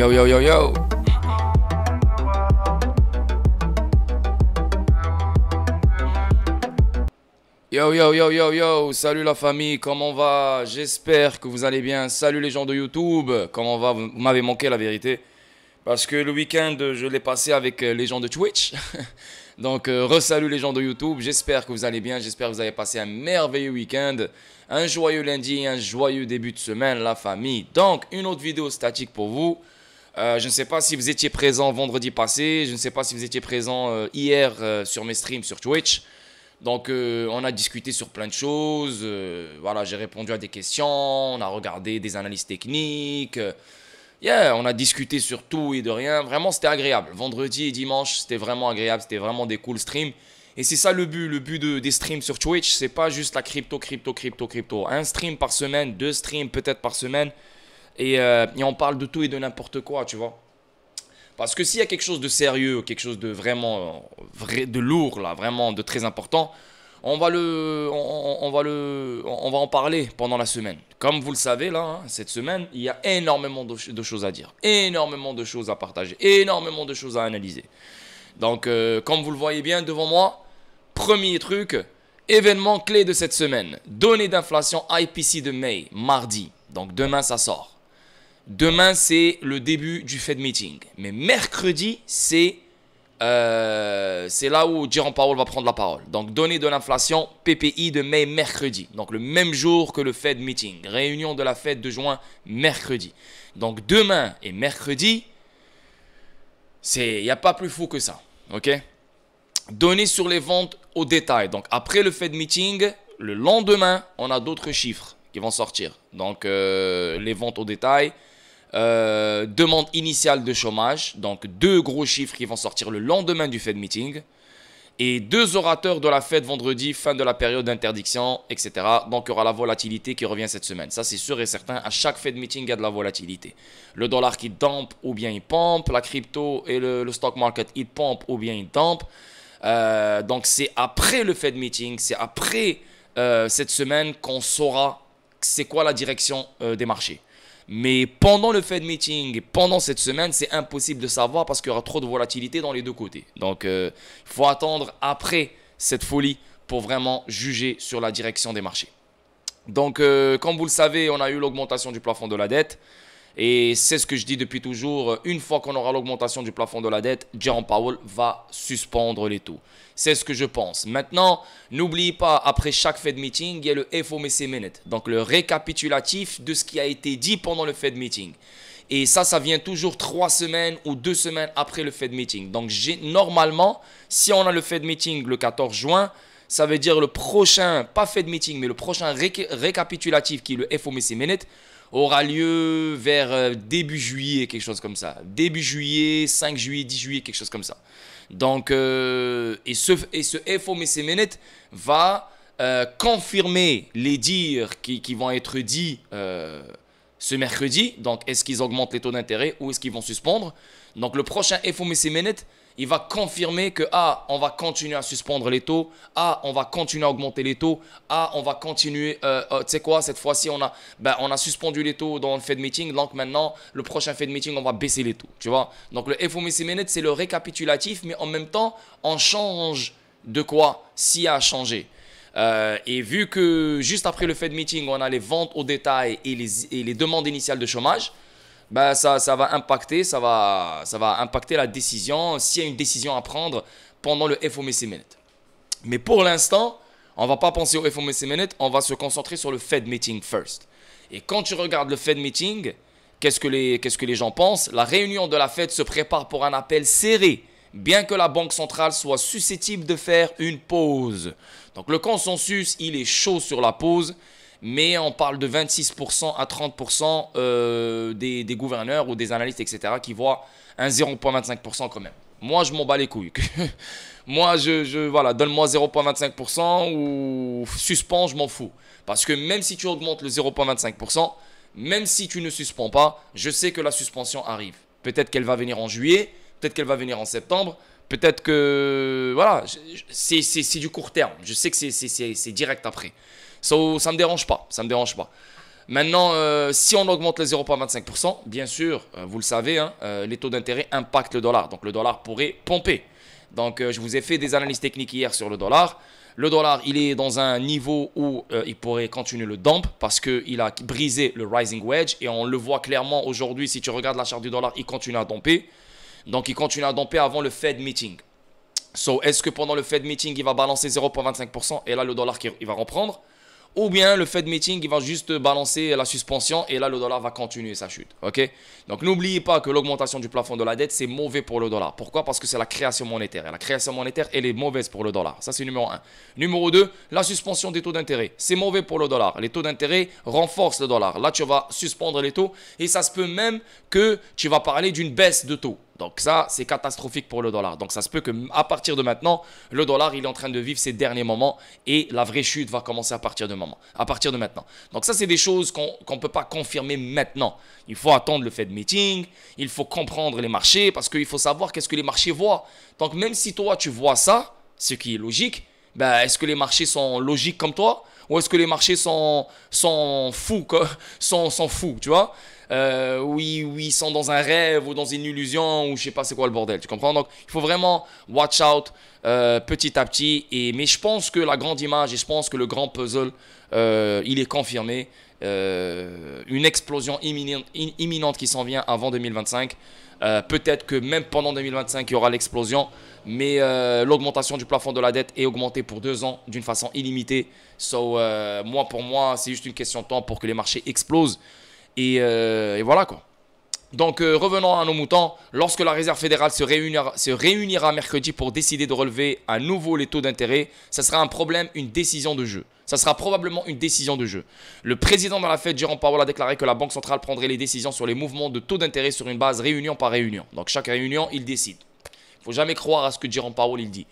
Yo yo yo yo. Yo yo yo yo yo, salut la famille, comment on va? J'espère que vous allez bien. Salut les gens de YouTube, comment on va? Vous m'avez manqué la vérité. Parce que le week-end, je l'ai passé avec les gens de Twitch. Donc, re-salut les gens de YouTube, j'espère que vous allez bien, j'espère que vous avez passé un merveilleux week-end. Un joyeux lundi, un joyeux début de semaine, la famille. Donc, une autre vidéo statique pour vous. Je ne sais pas si vous étiez présent vendredi passé, je ne sais pas si vous étiez présent hier sur mes streams sur Twitch. Donc, on a discuté sur plein de choses. Voilà, j'ai répondu à des questions. On a regardé des analyses techniques. On a discuté sur tout et de rien. Vraiment, c'était agréable. Vendredi et dimanche, c'était vraiment agréable. C'était vraiment des cool streams. Et c'est ça le but. Le but des streams sur Twitch, c'est pas juste la crypto. Un stream par semaine, 2 streams peut-être par semaine. Et on parle de tout et de n'importe quoi, tu vois. Parce que s'il y a quelque chose de sérieux, quelque chose de vraiment de lourd, là, vraiment de très important, on va en parler pendant la semaine. Comme vous le savez, là, hein, cette semaine, il y a énormément de choses à dire, énormément de choses à partager, énormément de choses à analyser. Donc, comme vous le voyez bien devant moi, premier truc, événement clé de cette semaine. Données d'inflation IPC de mai, mardi. Donc, demain, ça sort. Demain, c'est le début du Fed Meeting. Mais mercredi, c'est là où Jerome Powell va prendre la parole. Donc, données de l'inflation, PPI de mai, mercredi. Donc, le même jour que le Fed Meeting. Réunion de la Fed de juin, mercredi. Donc, demain et mercredi, il n'y a pas plus fou que ça. OK? Données sur les ventes au détail. Donc, après le Fed Meeting, le lendemain, on a d'autres chiffres qui vont sortir. Donc, les ventes au détail. Demande initiale de chômage, donc 2 gros chiffres qui vont sortir le lendemain du Fed Meeting, et 2 orateurs de la Fed vendredi, fin de la période d'interdiction, etc. Donc il y aura la volatilité qui revient cette semaine. Ça c'est sûr et certain, à chaque Fed Meeting il y a de la volatilité. Le dollar qui dump ou bien il pompe, la crypto et le stock market il pompe ou bien il dump. Donc c'est après le Fed Meeting, c'est après cette semaine qu'on saura c'est quoi la direction des marchés. Mais pendant le Fed Meeting et pendant cette semaine, c'est impossible de savoir parce qu'il y aura trop de volatilité dans les deux côtés. Donc, il faut attendre après cette folie pour vraiment juger sur la direction des marchés. Donc, comme vous le savez, on a eu l'augmentation du plafond de la dette. Et c'est ce que je dis depuis toujours, une fois qu'on aura l'augmentation du plafond de la dette, Jerome Powell va suspendre les taux. C'est ce que je pense. Maintenant, n'oubliez pas, après chaque Fed Meeting, il y a le FOMC Minute. Donc le récapitulatif de ce qui a été dit pendant le Fed Meeting. Et ça vient toujours 3 semaines ou 2 semaines après le Fed Meeting. Donc normalement, si on a le Fed Meeting le 14 juin, ça veut dire le prochain, pas Fed Meeting, mais le prochain récapitulatif qui est le FOMC Minute, aura lieu vers début juillet, quelque chose comme ça. Début juillet, 5 juillet, 10 juillet, quelque chose comme ça. Donc, et ce FOMC Minute va confirmer les dires qui vont être dits ce mercredi. Donc, est-ce qu'ils augmentent les taux d'intérêt ou est-ce qu'ils vont suspendre? Donc, le prochain FOMC Minute, il va confirmer que on va continuer à suspendre les taux, on va continuer à augmenter les taux, on va continuer, tu sais quoi, cette fois-ci, on a suspendu les taux dans le Fed Meeting, donc maintenant, le prochain Fed Meeting, on va baisser les taux, tu vois. Donc, le FOMC Minute, c'est le récapitulatif, mais en même temps, on change de quoi s'il y a à changer. Et vu que juste après le Fed Meeting, on a les ventes au détail et les demandes initiales de chômage, ça va impacter la décision, s'il y a une décision à prendre pendant le FOMC Minute. Mais pour l'instant, on ne va pas penser au FOMC Minute, on va se concentrer sur le Fed Meeting first. Et quand tu regardes le Fed Meeting, qu'est-ce que les gens pensent? La réunion de la Fed se prépare pour un appel serré, bien que la Banque centrale soit susceptible de faire une pause. Donc le consensus, il est chaud sur la pause. Mais on parle de 26% à 30% des gouverneurs ou des analystes, etc., qui voient un 0,25% quand même. Moi, je m'en bats les couilles. Moi, voilà, donne-moi 0,25% ou suspends, je m'en fous. Parce que même si tu augmentes le 0,25%, même si tu ne suspends pas, je sais que la suspension arrive. Peut-être qu'elle va venir en juillet, peut-être qu'elle va venir en septembre, peut-être que, voilà, c'est du court terme. Je sais que c'est direct après. Ça ne me dérange pas, Maintenant, si on augmente les 0,25%, bien sûr, vous le savez, hein, les taux d'intérêt impactent le dollar. Donc le dollar pourrait pomper. Donc je vous ai fait des analyses techniques hier sur le dollar. Le dollar, il est dans un niveau où il pourrait continuer le dump parce qu'il a brisé le rising wedge. Et on le voit clairement aujourd'hui, si tu regardes la charte du dollar, il continue à dumper. Donc il continue à dumper avant le Fed meeting. So, est-ce que pendant le Fed meeting, il va balancer 0,25% et là, le dollar, il va reprendre? Ou bien le Fed meeting, il va juste balancer la suspension et là, le dollar va continuer sa chute. Ok? Donc, n'oubliez pas que l'augmentation du plafond de la dette, c'est mauvais pour le dollar. Pourquoi? Parce que c'est la création monétaire. Et la création monétaire, elle est mauvaise pour le dollar. Ça, c'est numéro 1. Numéro 2, la suspension des taux d'intérêt. C'est mauvais pour le dollar. Les taux d'intérêt renforcent le dollar. Là, tu vas suspendre les taux et ça se peut même que tu vas parler d'une baisse de taux. Donc ça, c'est catastrophique pour le dollar. Donc ça se peut qu'à partir de maintenant, le dollar, il est en train de vivre ses derniers moments et la vraie chute va commencer à partir de maintenant. Donc ça, c'est des choses qu'on ne peut pas confirmer maintenant. Il faut attendre le Fed meeting, il faut comprendre les marchés parce qu'il faut savoir qu'est-ce que les marchés voient. Donc même si toi, tu vois ça, ce qui est logique, ben, est-ce que les marchés sont logiques comme toi ou est-ce que les marchés sont fous, sont fous, tu vois? Oui, ils sont dans un rêve ou dans une illusion ou je sais pas c'est quoi le bordel, tu comprends? Donc il faut vraiment watch out petit à petit. Mais je pense que la grande image et je pense que le grand puzzle, il est confirmé. Une explosion imminente qui s'en vient avant 2025. Peut-être que même pendant 2025, il y aura l'explosion. Mais l'augmentation du plafond de la dette est augmentée pour 2 ans d'une façon illimitée. Pour moi, c'est juste une question de temps pour que les marchés explosent. Et voilà quoi. Donc revenons à nos moutons. Lorsque la Réserve fédérale se réunira mercredi pour décider de relever à nouveau les taux d'intérêt, ça sera un problème, une décision de jeu. Ça sera probablement une décision de jeu. Le président de la Fed, Jerome Powell, a déclaré que la Banque centrale prendrait les décisions sur les mouvements de taux d'intérêt sur une base réunion par réunion. Donc chaque réunion, il décide. Il ne faut jamais croire à ce que Jerome Powell il dit.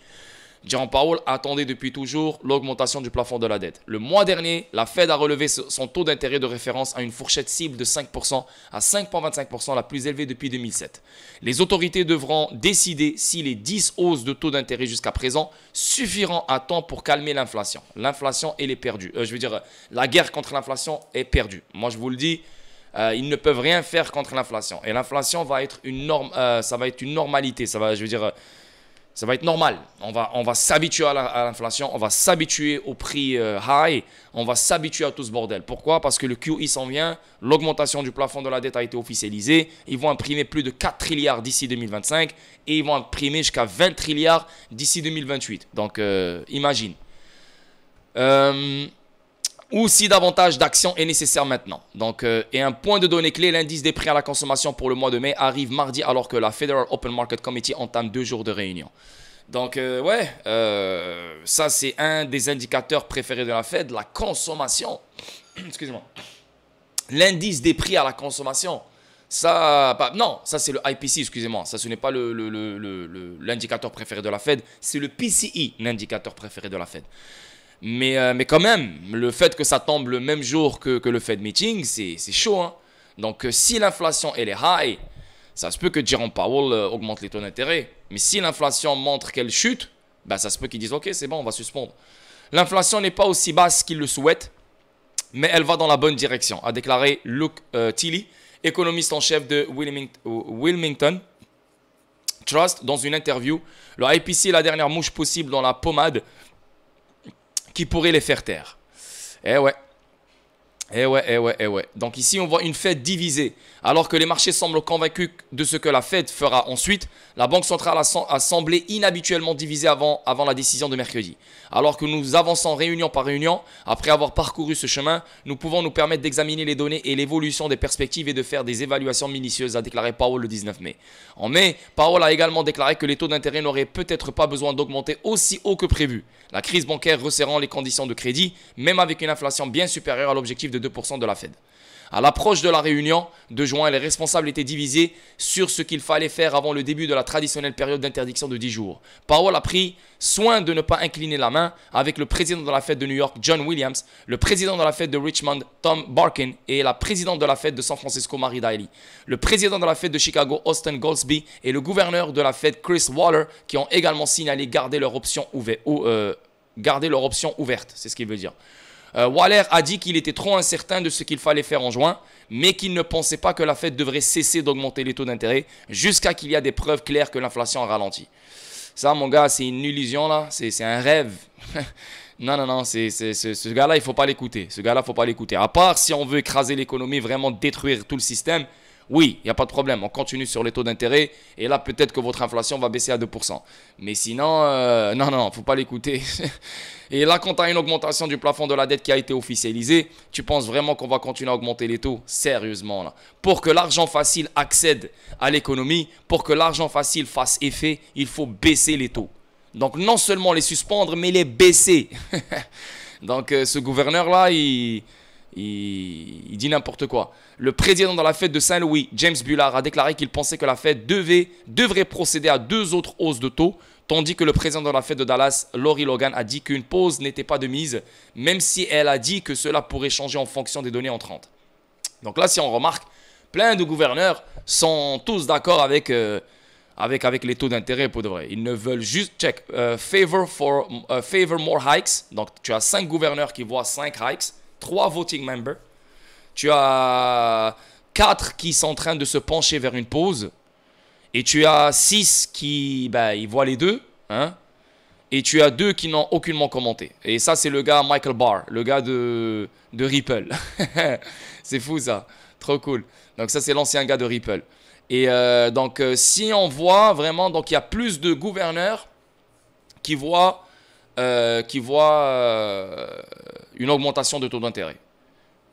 Jerome Powell attendait depuis toujours l'augmentation du plafond de la dette. Le mois dernier, la Fed a relevé son taux d'intérêt de référence à une fourchette cible de 5% à 5,25%, la plus élevée depuis 2007. Les autorités devront décider si les 10 hausses de taux d'intérêt jusqu'à présent suffiront à temps pour calmer l'inflation. L'inflation, elle est perdue. La guerre contre l'inflation est perdue. Moi, je vous le dis, ils ne peuvent rien faire contre l'inflation. Et l'inflation va être une norme, ça va être une normalité. Ça va être normal. On va s'habituer à l'inflation, on va s'habituer au prix high, on va s'habituer à tout ce bordel. Pourquoi? Parce que le QE s'en vient, l'augmentation du plafond de la dette a été officialisée. Ils vont imprimer plus de 4 trilliards d'ici 2025 et ils vont imprimer jusqu'à 20 trilliards d'ici 2028. Donc, imagine. Ou si davantage d'action est nécessaire maintenant. Donc, et un point de données clé, l'indice des prix à la consommation pour le mois de mai arrive mardi alors que la Federal Open Market Committee entame 2 jours de réunion. Donc, ça c'est un des indicateurs préférés de la Fed, la consommation. Excusez-moi. L'indice des prix à la consommation. Ça c'est le IPC, excusez-moi. Ça, ce n'est pas l'indicateur préféré de la Fed, c'est le PCE, l'indicateur préféré de la Fed. Mais quand même, le fait que ça tombe le même jour que le Fed meeting, c'est chaud. Hein? Donc, si l'inflation elle est high, ça se peut que Jerome Powell augmente les taux d'intérêt. Mais si l'inflation montre qu'elle chute, ben, ça se peut qu'ils disent « Ok, c'est bon, on va suspendre ». L'inflation n'est pas aussi basse qu'ils le souhaitent, mais elle va dans la bonne direction, a déclaré Luke Tilley, économiste en chef de Wilmington Trust, dans une interview. Le IPC est la dernière mouche possible dans la pommade qui pourrait les faire taire. Eh ouais. Donc ici, on voit une Fed divisée. Alors que les marchés semblent convaincus de ce que la Fed fera ensuite, la Banque centrale a semblé inhabituellement divisée avant la décision de mercredi. Alors que nous avançons réunion par réunion, après avoir parcouru ce chemin, nous pouvons nous permettre d'examiner les données et l'évolution des perspectives et de faire des évaluations minutieuses, a déclaré Powell le 19 mai. En mai, Powell a également déclaré que les taux d'intérêt n'auraient peut-être pas besoin d'augmenter aussi haut que prévu. La crise bancaire resserrant les conditions de crédit, même avec une inflation bien supérieure à l'objectif de 2% de la Fed. À l'approche de la réunion de juin, les responsables étaient divisés sur ce qu'il fallait faire avant le début de la traditionnelle période d'interdiction de 10 jours. Powell a pris soin de ne pas incliner la main avec le président de la Fed de New York, John Williams, le président de la Fed de Richmond, Tom Barkin, et la présidente de la Fed de San Francisco, Mary Daly. Le président de la Fed de Chicago, Austin Goldsby, et le gouverneur de la Fed, Chris Waller, qui ont également signalé garder leur option ouverte. C'est ce qu'il veut dire. Waller a dit qu'il était trop incertain de ce qu'il fallait faire en juin, mais qu'il ne pensait pas que la Fed devrait cesser d'augmenter les taux d'intérêt jusqu'à qu'il y ait des preuves claires que l'inflation a ralenti. Ça, mon gars, c'est une illusion, là. C'est un rêve. Non, non, non, ce gars-là, il ne faut pas l'écouter. Ce gars-là, il ne faut pas l'écouter. À part si on veut écraser l'économie, vraiment détruire tout le système, oui, il n'y a pas de problème. On continue sur les taux d'intérêt et là, peut-être que votre inflation va baisser à 2%. Mais sinon, non, non, il ne faut pas l'écouter. Et là, quand tu as une augmentation du plafond de la dette qui a été officialisée, tu penses vraiment qu'on va continuer à augmenter les taux? Sérieusement, là. Pour que l'argent facile accède à l'économie, pour que l'argent facile fasse effet, il faut baisser les taux. Donc, non seulement les suspendre, mais les baisser. Donc, ce gouverneur-là, il dit n'importe quoi. Le président de la Fed de Saint-Louis, James Bullard, a déclaré qu'il pensait que la Fed devrait procéder à 2 autres hausses de taux, tandis que le président de la Fed de Dallas, Lori Logan, a dit qu'une pause n'était pas de mise, même si elle a dit que cela pourrait changer en fonction des données entrantes. Donc là, si on remarque, plein de gouverneurs sont tous d'accord avec les taux d'intérêt pour de vrai. Ils ne veulent juste, favor more hikes. Donc tu as 5 gouverneurs qui voient 5 hikes. 3 voting members. Tu as 4 qui sont en train de se pencher vers une pause. Et tu as 6 qui ils voient les deux. Hein? Et tu as 2 qui n'ont aucunement commenté. Et ça, c'est le gars Michael Barr, le gars de Ripple. C'est fou ça. Trop cool. Donc ça, c'est l'ancien gars de Ripple. Et donc, si on voit vraiment, donc il y a plus de gouverneurs qui voient une augmentation de taux d'intérêt.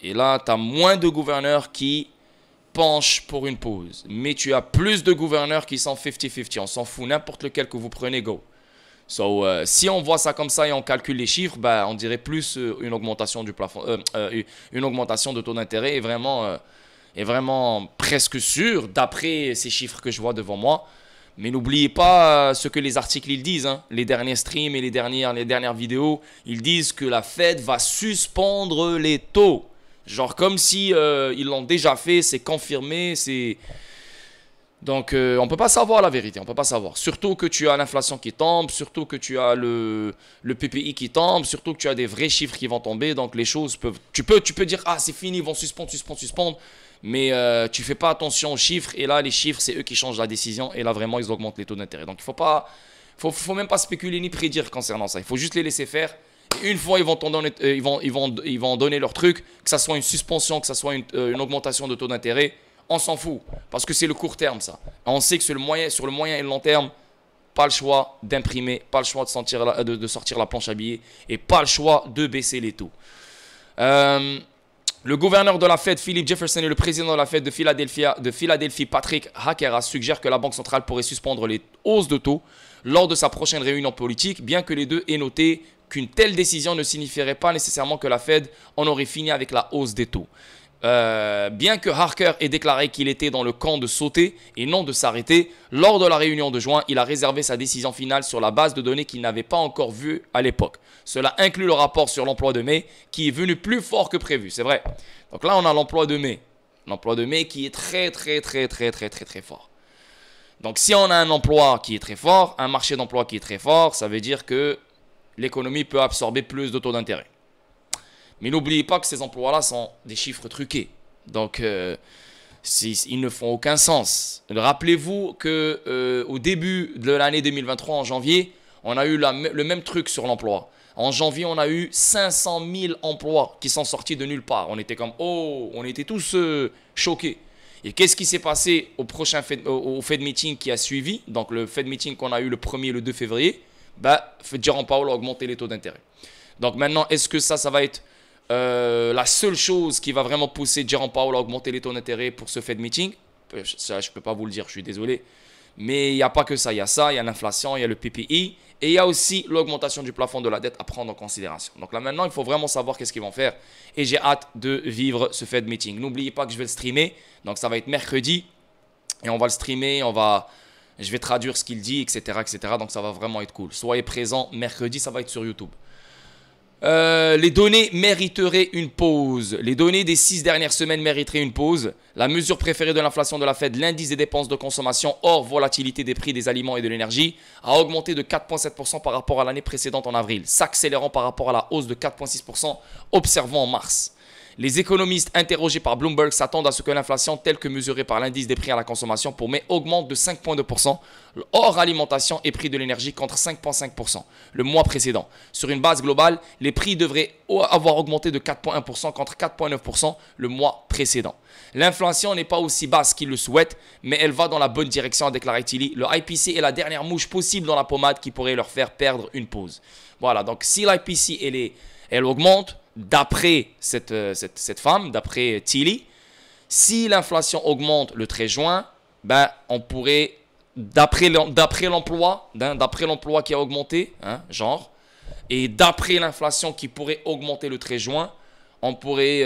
Et là, tu as moins de gouverneurs qui penchent pour une pause. Mais tu as plus de gouverneurs qui sont 50-50. On s'en fout, n'importe lequel que vous prenez, go. So, si on voit ça comme ça et on calcule les chiffres, on dirait plus une augmentation du plafond, une augmentation de taux d'intérêt est vraiment presque sûr, d'après ces chiffres que je vois devant moi. Mais n'oubliez pas ce que les articles ils disent. Hein. Les derniers streams et les dernières vidéos, ils disent que la Fed va suspendre les taux. Genre comme si ils l'ont déjà fait, c'est confirmé. Donc on ne peut pas savoir la vérité, on ne peut pas savoir. Surtout que tu as l'inflation qui tombe, surtout que tu as le PPI qui tombe, surtout que tu as des vrais chiffres qui vont tomber. Donc les choses peuvent... Tu peux dire, ah c'est fini, ils vont suspendre. Mais tu fais pas attention aux chiffres. Et là, les chiffres, c'est eux qui changent la décision. Et là, vraiment, ils augmentent les taux d'intérêt. Donc, faut même pas spéculer ni prédire concernant ça. Il faut juste les laisser faire. Et une fois, ils vont donner leur truc. Que ça soit une suspension, que ça soit une augmentation de taux d'intérêt. On s'en fout. Parce que c'est le court terme, ça. On sait que sur le moyen et le long terme, pas le choix d'imprimer. Pas le choix de sortir la planche à billets. Et pas le choix de baisser les taux. Le gouverneur de la Fed, Philip Jefferson, et le président de la Fed de Philadelphie, Patrick Hakera, suggèrent que la Banque centrale pourrait suspendre les hausses de taux lors de sa prochaine réunion politique, bien que les deux aient noté qu'une telle décision ne signifierait pas nécessairement que la Fed en aurait fini avec la hausse des taux. Bien que Harker ait déclaré qu'il était dans le camp de sauter et non de s'arrêter, lors de la réunion de juin, il a réservé sa décision finale sur la base de données qu'il n'avait pas encore vues à l'époque. Cela inclut le rapport sur l'emploi de mai qui est venu plus fort que prévu, c'est vrai. Donc là, on a l'emploi de mai. L'emploi de mai qui est très fort. Donc si on a un emploi qui est très fort, un marché d'emploi qui est très fort, ça veut dire que l'économie peut absorber plus de taux d'intérêt. Mais n'oubliez pas que ces emplois-là sont des chiffres truqués. Donc, ils ne font aucun sens. Rappelez-vous qu'au début de l'année 2023, en janvier, on a eu le même truc sur l'emploi. En janvier, on a eu 500 000 emplois qui sont sortis de nulle part. On était comme, oh, on était tous choqués. Et qu'est-ce qui s'est passé au Fed Meeting qui a suivi? Donc, le Fed Meeting qu'on a eu le 1er et le 2 février, Jérôme Powell a augmenté les taux d'intérêt. Donc maintenant, est-ce que ça va être la seule chose qui va vraiment pousser Jérôme Powell à augmenter les taux d'intérêt pour ce Fed Meeting? Ça, je ne peux pas vous le dire, je suis désolé. Mais il n'y a pas que ça. Il y a ça, il y a l'inflation, il y a le PPI. Et il y a aussi l'augmentation du plafond de la dette à prendre en considération. Donc là maintenant, il faut vraiment savoir qu'est-ce qu'ils vont faire. Et j'ai hâte de vivre ce Fed Meeting. N'oubliez pas que je vais le streamer. Donc ça va être mercredi. Et on va le streamer, je vais traduire ce qu'il dit, etc., etc. Donc ça va vraiment être cool. Soyez présents mercredi, ça va être sur YouTube. Les données mériteraient une pause. Les données des 6 dernières semaines mériteraient une pause. La mesure préférée de l'inflation de la Fed, l'indice des dépenses de consommation hors volatilité des prix des aliments et de l'énergie, a augmenté de 4,7% par rapport à l'année précédente en avril, s'accélérant par rapport à la hausse de 4,6% observée en mars. Les économistes interrogés par Bloomberg s'attendent à ce que l'inflation, telle que mesurée par l'indice des prix à la consommation pour mai, augmente de 5,2% hors alimentation et prix de l'énergie contre 5,5% le mois précédent. Sur une base globale, les prix devraient avoir augmenté de 4,1% contre 4,9% le mois précédent. L'inflation n'est pas aussi basse qu'ils le souhaitent, mais elle va dans la bonne direction, a déclaré Tilly. Le IPC est la dernière mouche possible dans la pommade qui pourrait leur faire perdre une pause. Voilà, donc si l'IPC elle augmente, d'après cette femme, d'après Tilly, si l'inflation augmente le 13 juin, ben, on pourrait, d'après l'emploi qui a augmenté, genre, et d'après l'inflation qui pourrait augmenter le 13 juin, on pourrait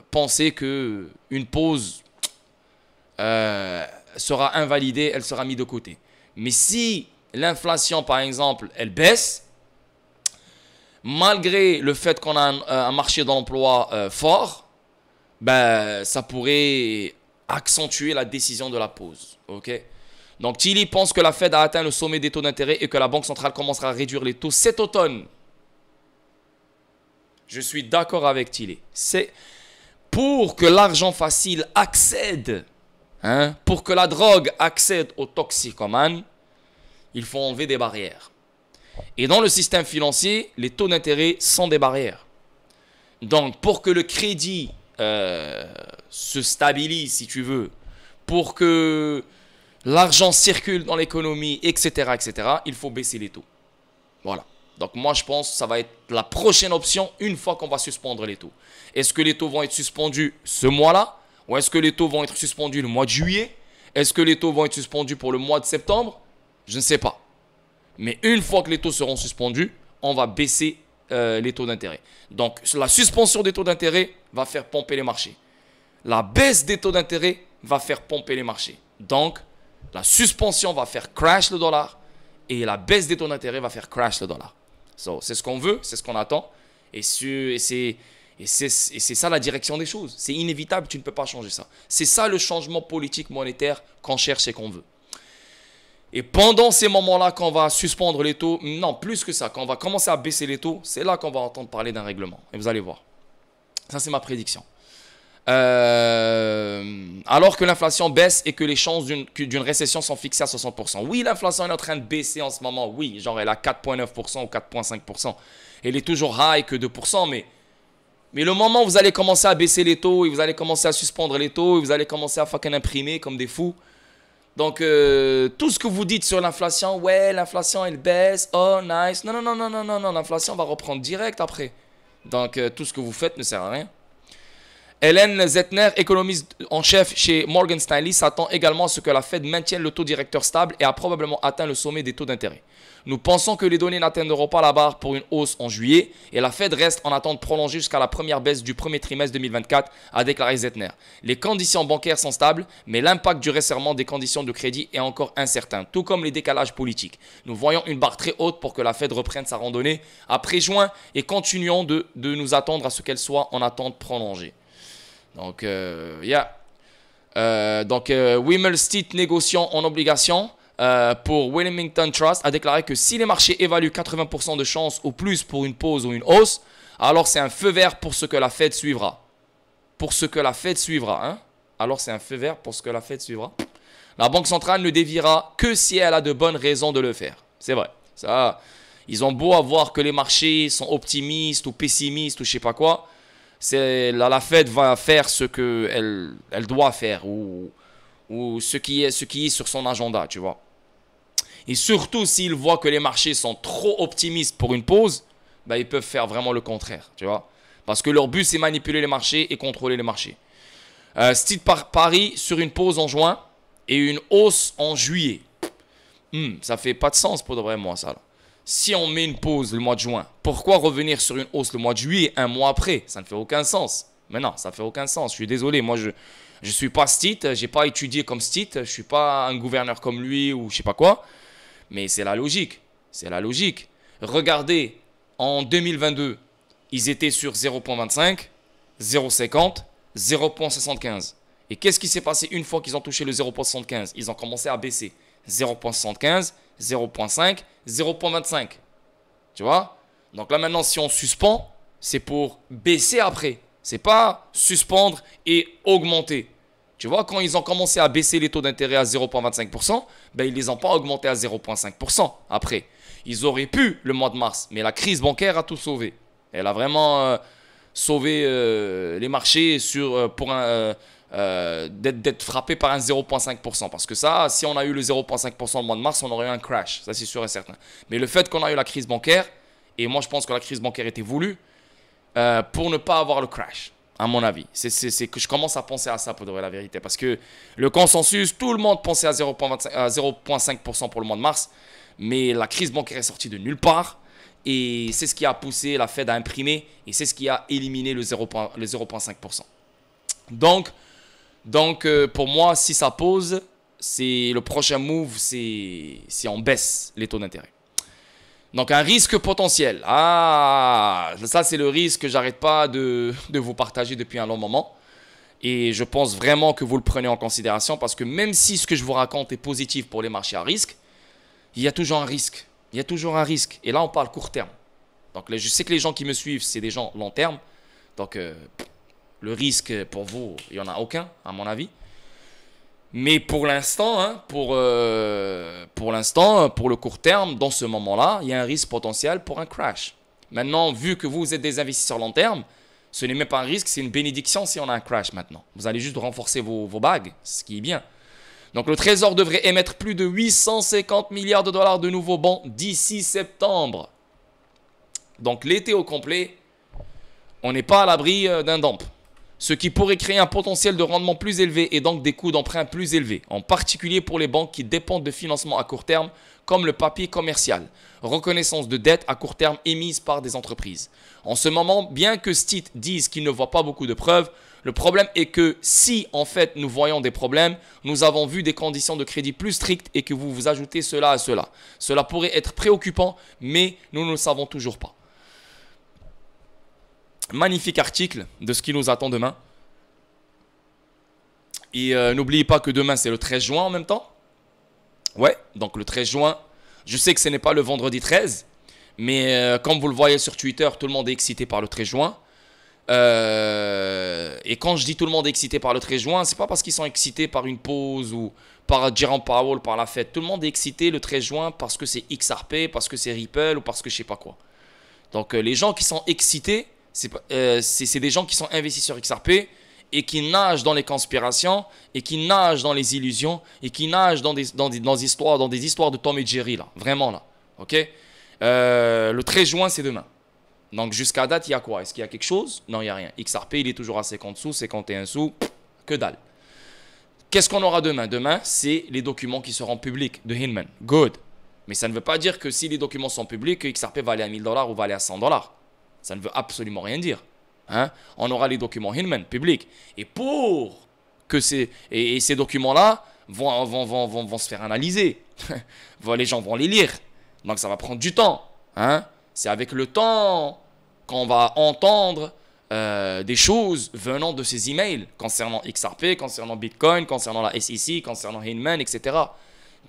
penser qu'une pause sera invalidée, elle sera mise de côté. Mais si l'inflation, par exemple, elle baisse, malgré le fait qu'on a un marché de l'emploi fort, ben, ça pourrait accentuer la décision de la pause. Okay? Donc, Tilly pense que la Fed a atteint le sommet des taux d'intérêt et que la Banque centrale commencera à réduire les taux cet automne. Je suis d'accord avec Tilly. C'est pour que l'argent facile accède, pour que la drogue accède aux toxicomanes, il faut enlever des barrières. Et dans le système financier, les taux d'intérêt sont des barrières. Donc, pour que le crédit se stabilise, si tu veux, pour que l'argent circule dans l'économie, etc., il faut baisser les taux. Voilà. Donc, moi, je pense que ça va être la prochaine option une fois qu'on va suspendre les taux. Est-ce que les taux vont être suspendus ce mois-là? Ou est-ce que les taux vont être suspendus le mois de juillet? Est-ce que les taux vont être suspendus pour le mois de septembre? Je ne sais pas. Mais une fois que les taux seront suspendus, on va baisser les taux d'intérêt. Donc, la suspension des taux d'intérêt va faire pomper les marchés. La baisse des taux d'intérêt va faire pomper les marchés. Donc, la suspension va faire crash le dollar et la baisse des taux d'intérêt va faire crash le dollar. So, c'est ce qu'on veut, c'est ce qu'on attend. Et c'est ça la direction des choses. C'est inévitable, tu ne peux pas changer ça. C'est ça le changement politique monétaire qu'on cherche et qu'on veut. Et pendant ces moments-là, quand on va suspendre les taux, non, plus que ça, quand on va commencer à baisser les taux, c'est là qu'on va entendre parler d'un règlement. Et vous allez voir. Ça, c'est ma prédiction. Alors que l'inflation baisse et que les chances d'une récession sont fixées à 60%. Oui, l'inflation est en train de baisser en ce moment. Oui, genre elle est à 4,9% ou 4,5%. Elle est toujours high que 2%, mais le moment où vous allez commencer à baisser les taux et vous allez commencer à suspendre les taux et vous allez commencer à fucking imprimer comme des fous. Donc, tout ce que vous dites sur l'inflation, ouais, l'inflation elle baisse, oh nice. Non, l'inflation va reprendre direct après. Donc, tout ce que vous faites ne sert à rien. Hélène Zettner, économiste en chef chez Morgan Stanley, s'attend également à ce que la Fed maintienne le taux directeur stable et a probablement atteint le sommet des taux d'intérêt. Nous pensons que les données n'atteindront pas la barre pour une hausse en juillet et la Fed reste en attente prolongée jusqu'à la première baisse du premier trimestre 2024, a déclaré Zettner. Les conditions bancaires sont stables, mais l'impact du resserrement des conditions de crédit est encore incertain, tout comme les décalages politiques. Nous voyons une barre très haute pour que la Fed reprenne sa randonnée après juin et continuons de nous attendre à ce qu'elle soit en attente prolongée. Donc, Wimel Steet, négociant en obligation pour Wilmington Trust, a déclaré que si les marchés évaluent 80% de chances ou plus pour une pause ou une hausse, alors c'est un feu vert pour ce que la Fed suivra. Pour ce que la Fed suivra, hein? Alors c'est un feu vert pour ce que la Fed suivra. La Banque centrale ne déviera que si elle a de bonnes raisons de le faire. C'est vrai. Ça, ils ont beau avoir que les marchés sont optimistes ou pessimistes ou je sais pas quoi. La Fed va faire ce qu'elle doit faire ou ce qui est sur son agenda, tu vois. Et surtout, s'ils voient que les marchés sont trop optimistes pour une pause, ben, ils peuvent faire vraiment le contraire, tu vois. Parce que leur but, c'est manipuler les marchés et contrôler les marchés. Steve parie sur une pause en juin et une hausse en juillet. Ça fait pas de sens pour de vrai, moi, ça, là. Si on met une pause le mois de juin, pourquoi revenir sur une hausse le mois de juillet, un mois après? Ça ne fait aucun sens. Mais non, ça ne fait aucun sens. Je suis désolé, moi je ne suis pas Steet, je n'ai pas étudié comme Steet, je ne suis pas un gouverneur comme lui ou je ne sais pas quoi. Mais c'est la logique. C'est la logique. Regardez, en 2022, ils étaient sur 0,25, 0,50, 0,75. Et qu'est-ce qui s'est passé une fois qu'ils ont touché le 0,75? Ils ont commencé à baisser. 0,75, 0,5, 0,25. Tu vois? Donc là maintenant, si on suspend, c'est pour baisser après. C'est pas suspendre et augmenter. Tu vois, quand ils ont commencé à baisser les taux d'intérêt à 0,25%, ben ils ne les ont pas augmentés à 0,5% après. Ils auraient pu le mois de mars, mais la crise bancaire a tout sauvé. Elle a vraiment sauvé les marchés d'être frappé par un 0,5%. Parce que ça, si on a eu le 0,5% le mois de mars, on aurait eu un crash. Ça, c'est sûr et certain. Mais le fait qu'on a eu la crise bancaire, et moi je pense que la crise bancaire était voulue, pour ne pas avoir le crash, à mon avis. C'est que je commence à penser à ça pour de vrai, la vérité. Parce que le consensus, tout le monde pensait à 0,5% pour le mois de mars. Mais la crise bancaire est sortie de nulle part. Et c'est ce qui a poussé la Fed à imprimer. Et c'est ce qui a éliminé le 0,5%. Donc, pour moi, si ça pose, le prochain move, c'est on baisse les taux d'intérêt. Donc, un risque potentiel. Ah, ça, c'est le risque que j'arrête pas de vous partager depuis un long moment. Et je pense vraiment que vous le prenez en considération parce que même si ce que je vous raconte est positif pour les marchés à risque, il y a toujours un risque. Il y a toujours un risque. Et là, on parle court terme. Donc, je sais que les gens qui me suivent, c'est des gens long terme. Donc, le risque pour vous, il n'y en a aucun, à mon avis. Mais pour l'instant, hein, pour le court terme, dans ce moment-là, il y a un risque potentiel pour un crash. Maintenant, vu que vous êtes des investisseurs long terme, ce n'est même pas un risque, c'est une bénédiction si on a un crash maintenant. Vous allez juste renforcer vos bagues, ce qui est bien. Donc le Trésor devrait émettre plus de 850 milliards de dollars de nouveaux bons d'ici septembre. Donc l'été au complet, on n'est pas à l'abri d'un dump. Ce qui pourrait créer un potentiel de rendement plus élevé et donc des coûts d'emprunt plus élevés, en particulier pour les banques qui dépendent de financement à court terme, comme le papier commercial, reconnaissance de dettes à court terme émises par des entreprises. En ce moment, bien que Stit dise qu'il ne voit pas beaucoup de preuves, le problème est que si en fait nous voyons des problèmes, nous avons vu des conditions de crédit plus strictes et que vous ajoutez cela à cela. Cela pourrait être préoccupant, mais nous ne le savons toujours pas. Magnifique article de ce qui nous attend demain. Et n'oubliez pas que demain, c'est le 13 juin en même temps. Ouais, donc le 13 juin, je sais que ce n'est pas le vendredi 13, mais comme vous le voyez sur Twitter, tout le monde est excité par le 13 juin. Et quand je dis tout le monde est excité par le 13 juin, c'est pas parce qu'ils sont excités par une pause ou par Jerome Powell, par la fête. Tout le monde est excité le 13 juin parce que c'est XRP, parce que c'est Ripple ou parce que je sais pas quoi. Donc les gens qui sont excités, c'est des gens qui sont investis sur XRP et qui nagent dans les conspirations et qui nagent dans les illusions et qui nagent dans des histoires de Tom et Jerry là, vraiment là, ok. Le 13 juin c'est demain. Donc jusqu'à date il y a quoi? Est-ce qu'il y a quelque chose? Non, il n'y a rien. XRP il est toujours à 50 sous, 51 sous, que dalle. Qu'est-ce qu'on aura demain? Demain c'est les documents qui seront publics de Hinman. Good. Mais ça ne veut pas dire que si les documents sont publics, XRP va aller à 1000 $ ou va aller à 100 $. Ça ne veut absolument rien dire. Hein? On aura les documents Hinman publics. Et pour que ces documents-là vont se faire analyser. Les gens vont les lire. Donc ça va prendre du temps. Hein? C'est avec le temps qu'on va entendre des choses venant de ces emails concernant XRP, concernant Bitcoin, concernant la SEC, concernant Hinman, etc.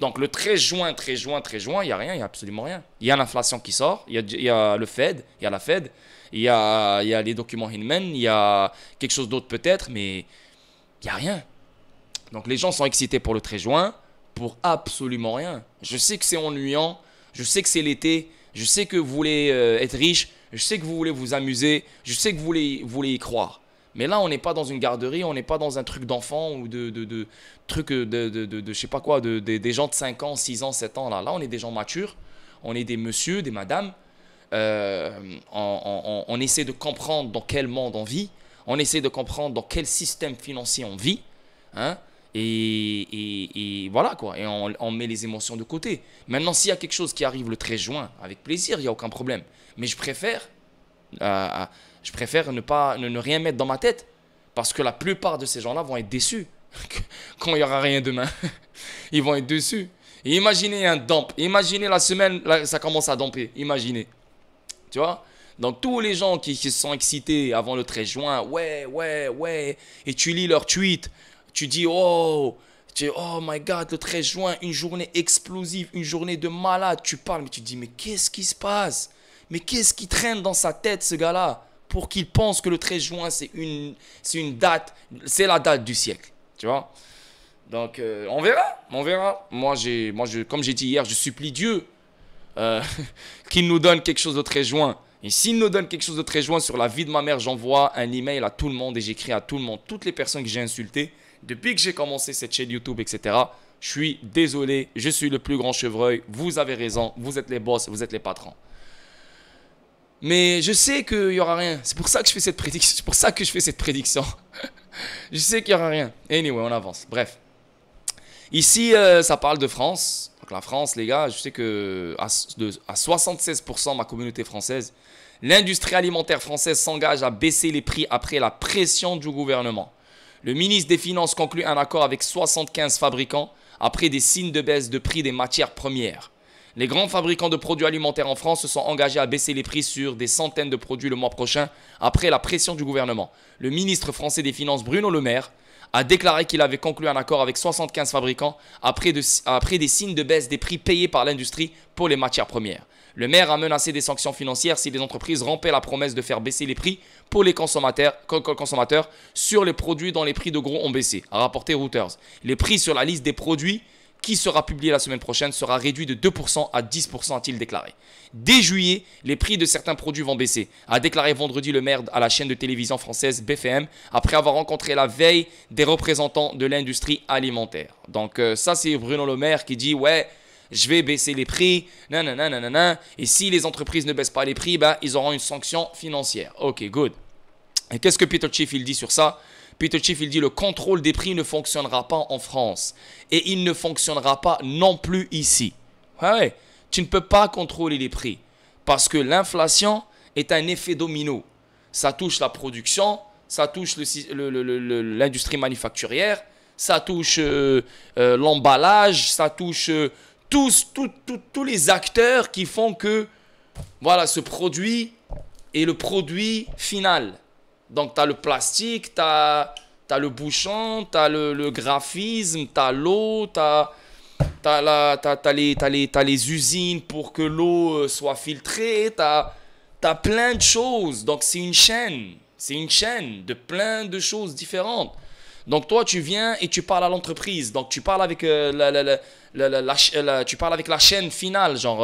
Donc le 13 juin, il n'y a rien, il n'y a absolument rien. Il y a l'inflation qui sort, il y a le Fed, il y a la Fed, il y a les documents Hinman, il y a quelque chose d'autre peut-être, mais il n'y a rien. Donc les gens sont excités pour le 13 juin, pour absolument rien. Je sais que c'est ennuyant, je sais que c'est l'été, je sais que vous voulez être riche, je sais que vous voulez vous amuser, je sais que vous voulez y croire. Mais là, on n'est pas dans une garderie, on n'est pas dans un truc d'enfant ou de je sais pas quoi, des gens de 5 ans, 6 ans, 7 ans. Là, on est des gens matures, on est des messieurs, des madames. On essaie de comprendre dans quel monde on vit, on essaie de comprendre dans quel système financier on vit. Hein, et voilà quoi, et on met les émotions de côté. Maintenant, s'il y a quelque chose qui arrive le 13 juin, avec plaisir, il n'y a aucun problème. Mais je préfère ne rien mettre dans ma tête parce que la plupart de ces gens-là vont être déçus quand il n'y aura rien demain. Ils vont être déçus. Et imaginez un dump. Imaginez la semaine, là, ça commence à dumper. Imaginez. Tu vois? Donc tous les gens qui se sont excités avant le 13 juin, ouais, ouais, ouais, et tu lis leurs tweets, tu dis, oh my God, le 13 juin, une journée explosive, une journée de malade. Tu parles, mais tu te dis, mais qu'est-ce qui se passe? Mais qu'est-ce qui traîne dans sa tête, ce gars-là, pour qu'il pense que le 13 juin, c'est une date, c'est la date du siècle, tu vois? Donc, on verra, on verra. Moi, comme j'ai dit hier, je supplie Dieu qu'il nous donne quelque chose de 13 juin. Et s'il nous donne quelque chose de 13 juin sur la vie de ma mère, j'envoie un email à tout le monde et j'écris à tout le monde, toutes les personnes que j'ai insultées, depuis que j'ai commencé cette chaîne YouTube, etc. Je suis désolé, je suis le plus grand chevreuil, vous avez raison, vous êtes les boss, vous êtes les patrons. Mais je sais qu'il n'y aura rien. C'est pour ça que je fais cette prédiction. C'est pour ça que je fais cette prédiction. Je sais qu'il n'y aura rien. Anyway, on avance. Bref. Ici, ça parle de France. Donc la France, les gars, je sais que à 76%, ma communauté française, l'industrie alimentaire française s'engage à baisser les prix après la pression du gouvernement. Le ministre des Finances conclut un accord avec 75 fabricants après des signes de baisse de prix des matières premières. Les grands fabricants de produits alimentaires en France se sont engagés à baisser les prix sur des centaines de produits le mois prochain après la pression du gouvernement. Le ministre français des Finances, Bruno Le Maire, a déclaré qu'il avait conclu un accord avec 75 fabricants après des signes de baisse des prix payés par l'industrie pour les matières premières. Le maire a menacé des sanctions financières si les entreprises rompaient la promesse de faire baisser les prix pour les consommateurs sur les produits dont les prix de gros ont baissé, a rapporté Reuters. Les prix sur la liste des produits qui sera publié la semaine prochaine sera réduit de 2% à 10%, a-t-il déclaré. Dès juillet, les prix de certains produits vont baisser, a déclaré vendredi le maire à la chaîne de télévision française BFM, après avoir rencontré la veille des représentants de l'industrie alimentaire. Donc ça, c'est Bruno Le Maire qui dit « Ouais, je vais baisser les prix, nanana, nanana, et si les entreprises ne baissent pas les prix, bah, ils auront une sanction financière. » Ok, good. Et qu'est-ce que Peter Schiff, il dit sur ça? Peter Schiff, il dit le contrôle des prix ne fonctionnera pas en France. Et il ne fonctionnera pas non plus ici. Ouais, tu ne peux pas contrôler les prix. Parce que l'inflation est un effet domino. Ça touche la production, ça touche l'industrie manufacturière, ça touche l'emballage, ça touche tous les acteurs qui font que voilà, ce produit est le produit final. Donc, tu as le plastique, tu as le bouchon, tu as le graphisme, tu as l'eau, tu as les usines pour que l'eau soit filtrée, tu as plein de choses. Donc, c'est une chaîne de plein de choses différentes. Donc, toi, tu viens et tu parles à l'entreprise. Donc, tu parles avec, tu parles avec la chaîne finale, genre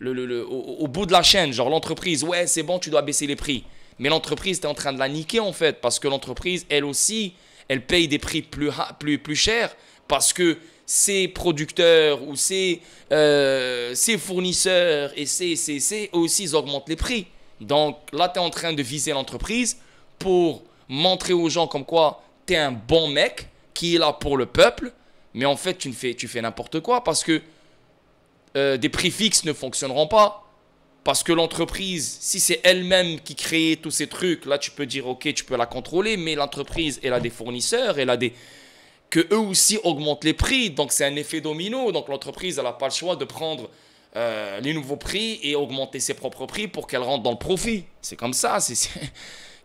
au bout de la chaîne, genre l'entreprise. Ouais, c'est bon, tu dois baisser les prix. Mais l'entreprise, tu es en train de la niquer en fait, parce que l'entreprise, elle aussi, elle paye des prix plus chers parce que ses producteurs ou ses fournisseurs et eux aussi, ils augmentent les prix. Donc là, tu es en train de viser l'entreprise pour montrer aux gens comme quoi tu es un bon mec qui est là pour le peuple, mais en fait, tu fais n'importe quoi parce que des prix fixes ne fonctionneront pas. Parce que l'entreprise, si c'est elle-même qui crée tous ces trucs, là tu peux dire ok, tu peux la contrôler, mais l'entreprise, elle a des fournisseurs, que eux aussi augmentent les prix, donc c'est un effet domino. Donc l'entreprise, elle n'a pas le choix de prendre les nouveaux prix et augmenter ses propres prix pour qu'elle rentre dans le profit. C'est comme ça.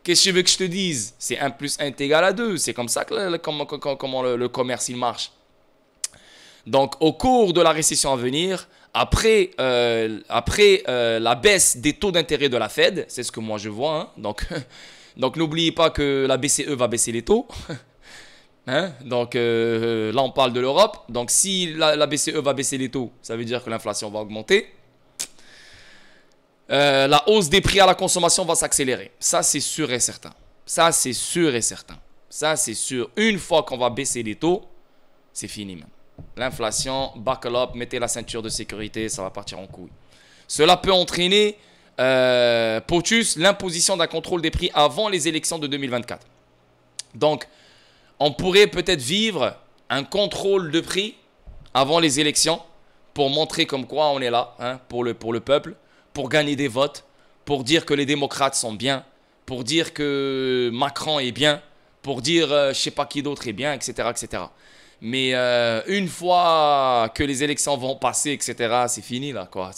Qu'est-ce que je veux que je te dise? C'est 1 + 1 est égal à 2. C'est comme ça comment le commerce il marche. Donc au cours de la récession à venir, après la baisse des taux d'intérêt de la Fed, c'est ce que moi je vois, hein, donc n'oubliez pas que la BCE va baisser les taux, hein, donc là on parle de l'Europe, donc si la BCE va baisser les taux, ça veut dire que l'inflation va augmenter, la hausse des prix à la consommation va s'accélérer, ça c'est sûr et certain, ça c'est sûr et certain, ça c'est sûr, une fois qu'on va baisser les taux, c'est fini même. L'inflation, buckle up, mettez la ceinture de sécurité, ça va partir en couille. Cela peut entraîner, POTUS, l'imposition d'un contrôle des prix avant les élections de 2024. Donc, on pourrait peut-être vivre un contrôle de prix avant les élections pour montrer comme quoi on est là, hein, pour le peuple, pour gagner des votes, pour dire que les démocrates sont bien, pour dire que Macron est bien, pour dire je sais pas qui d'autre est bien, etc., etc. Mais une fois que les élections vont passer, etc., c'est fini là, quoi.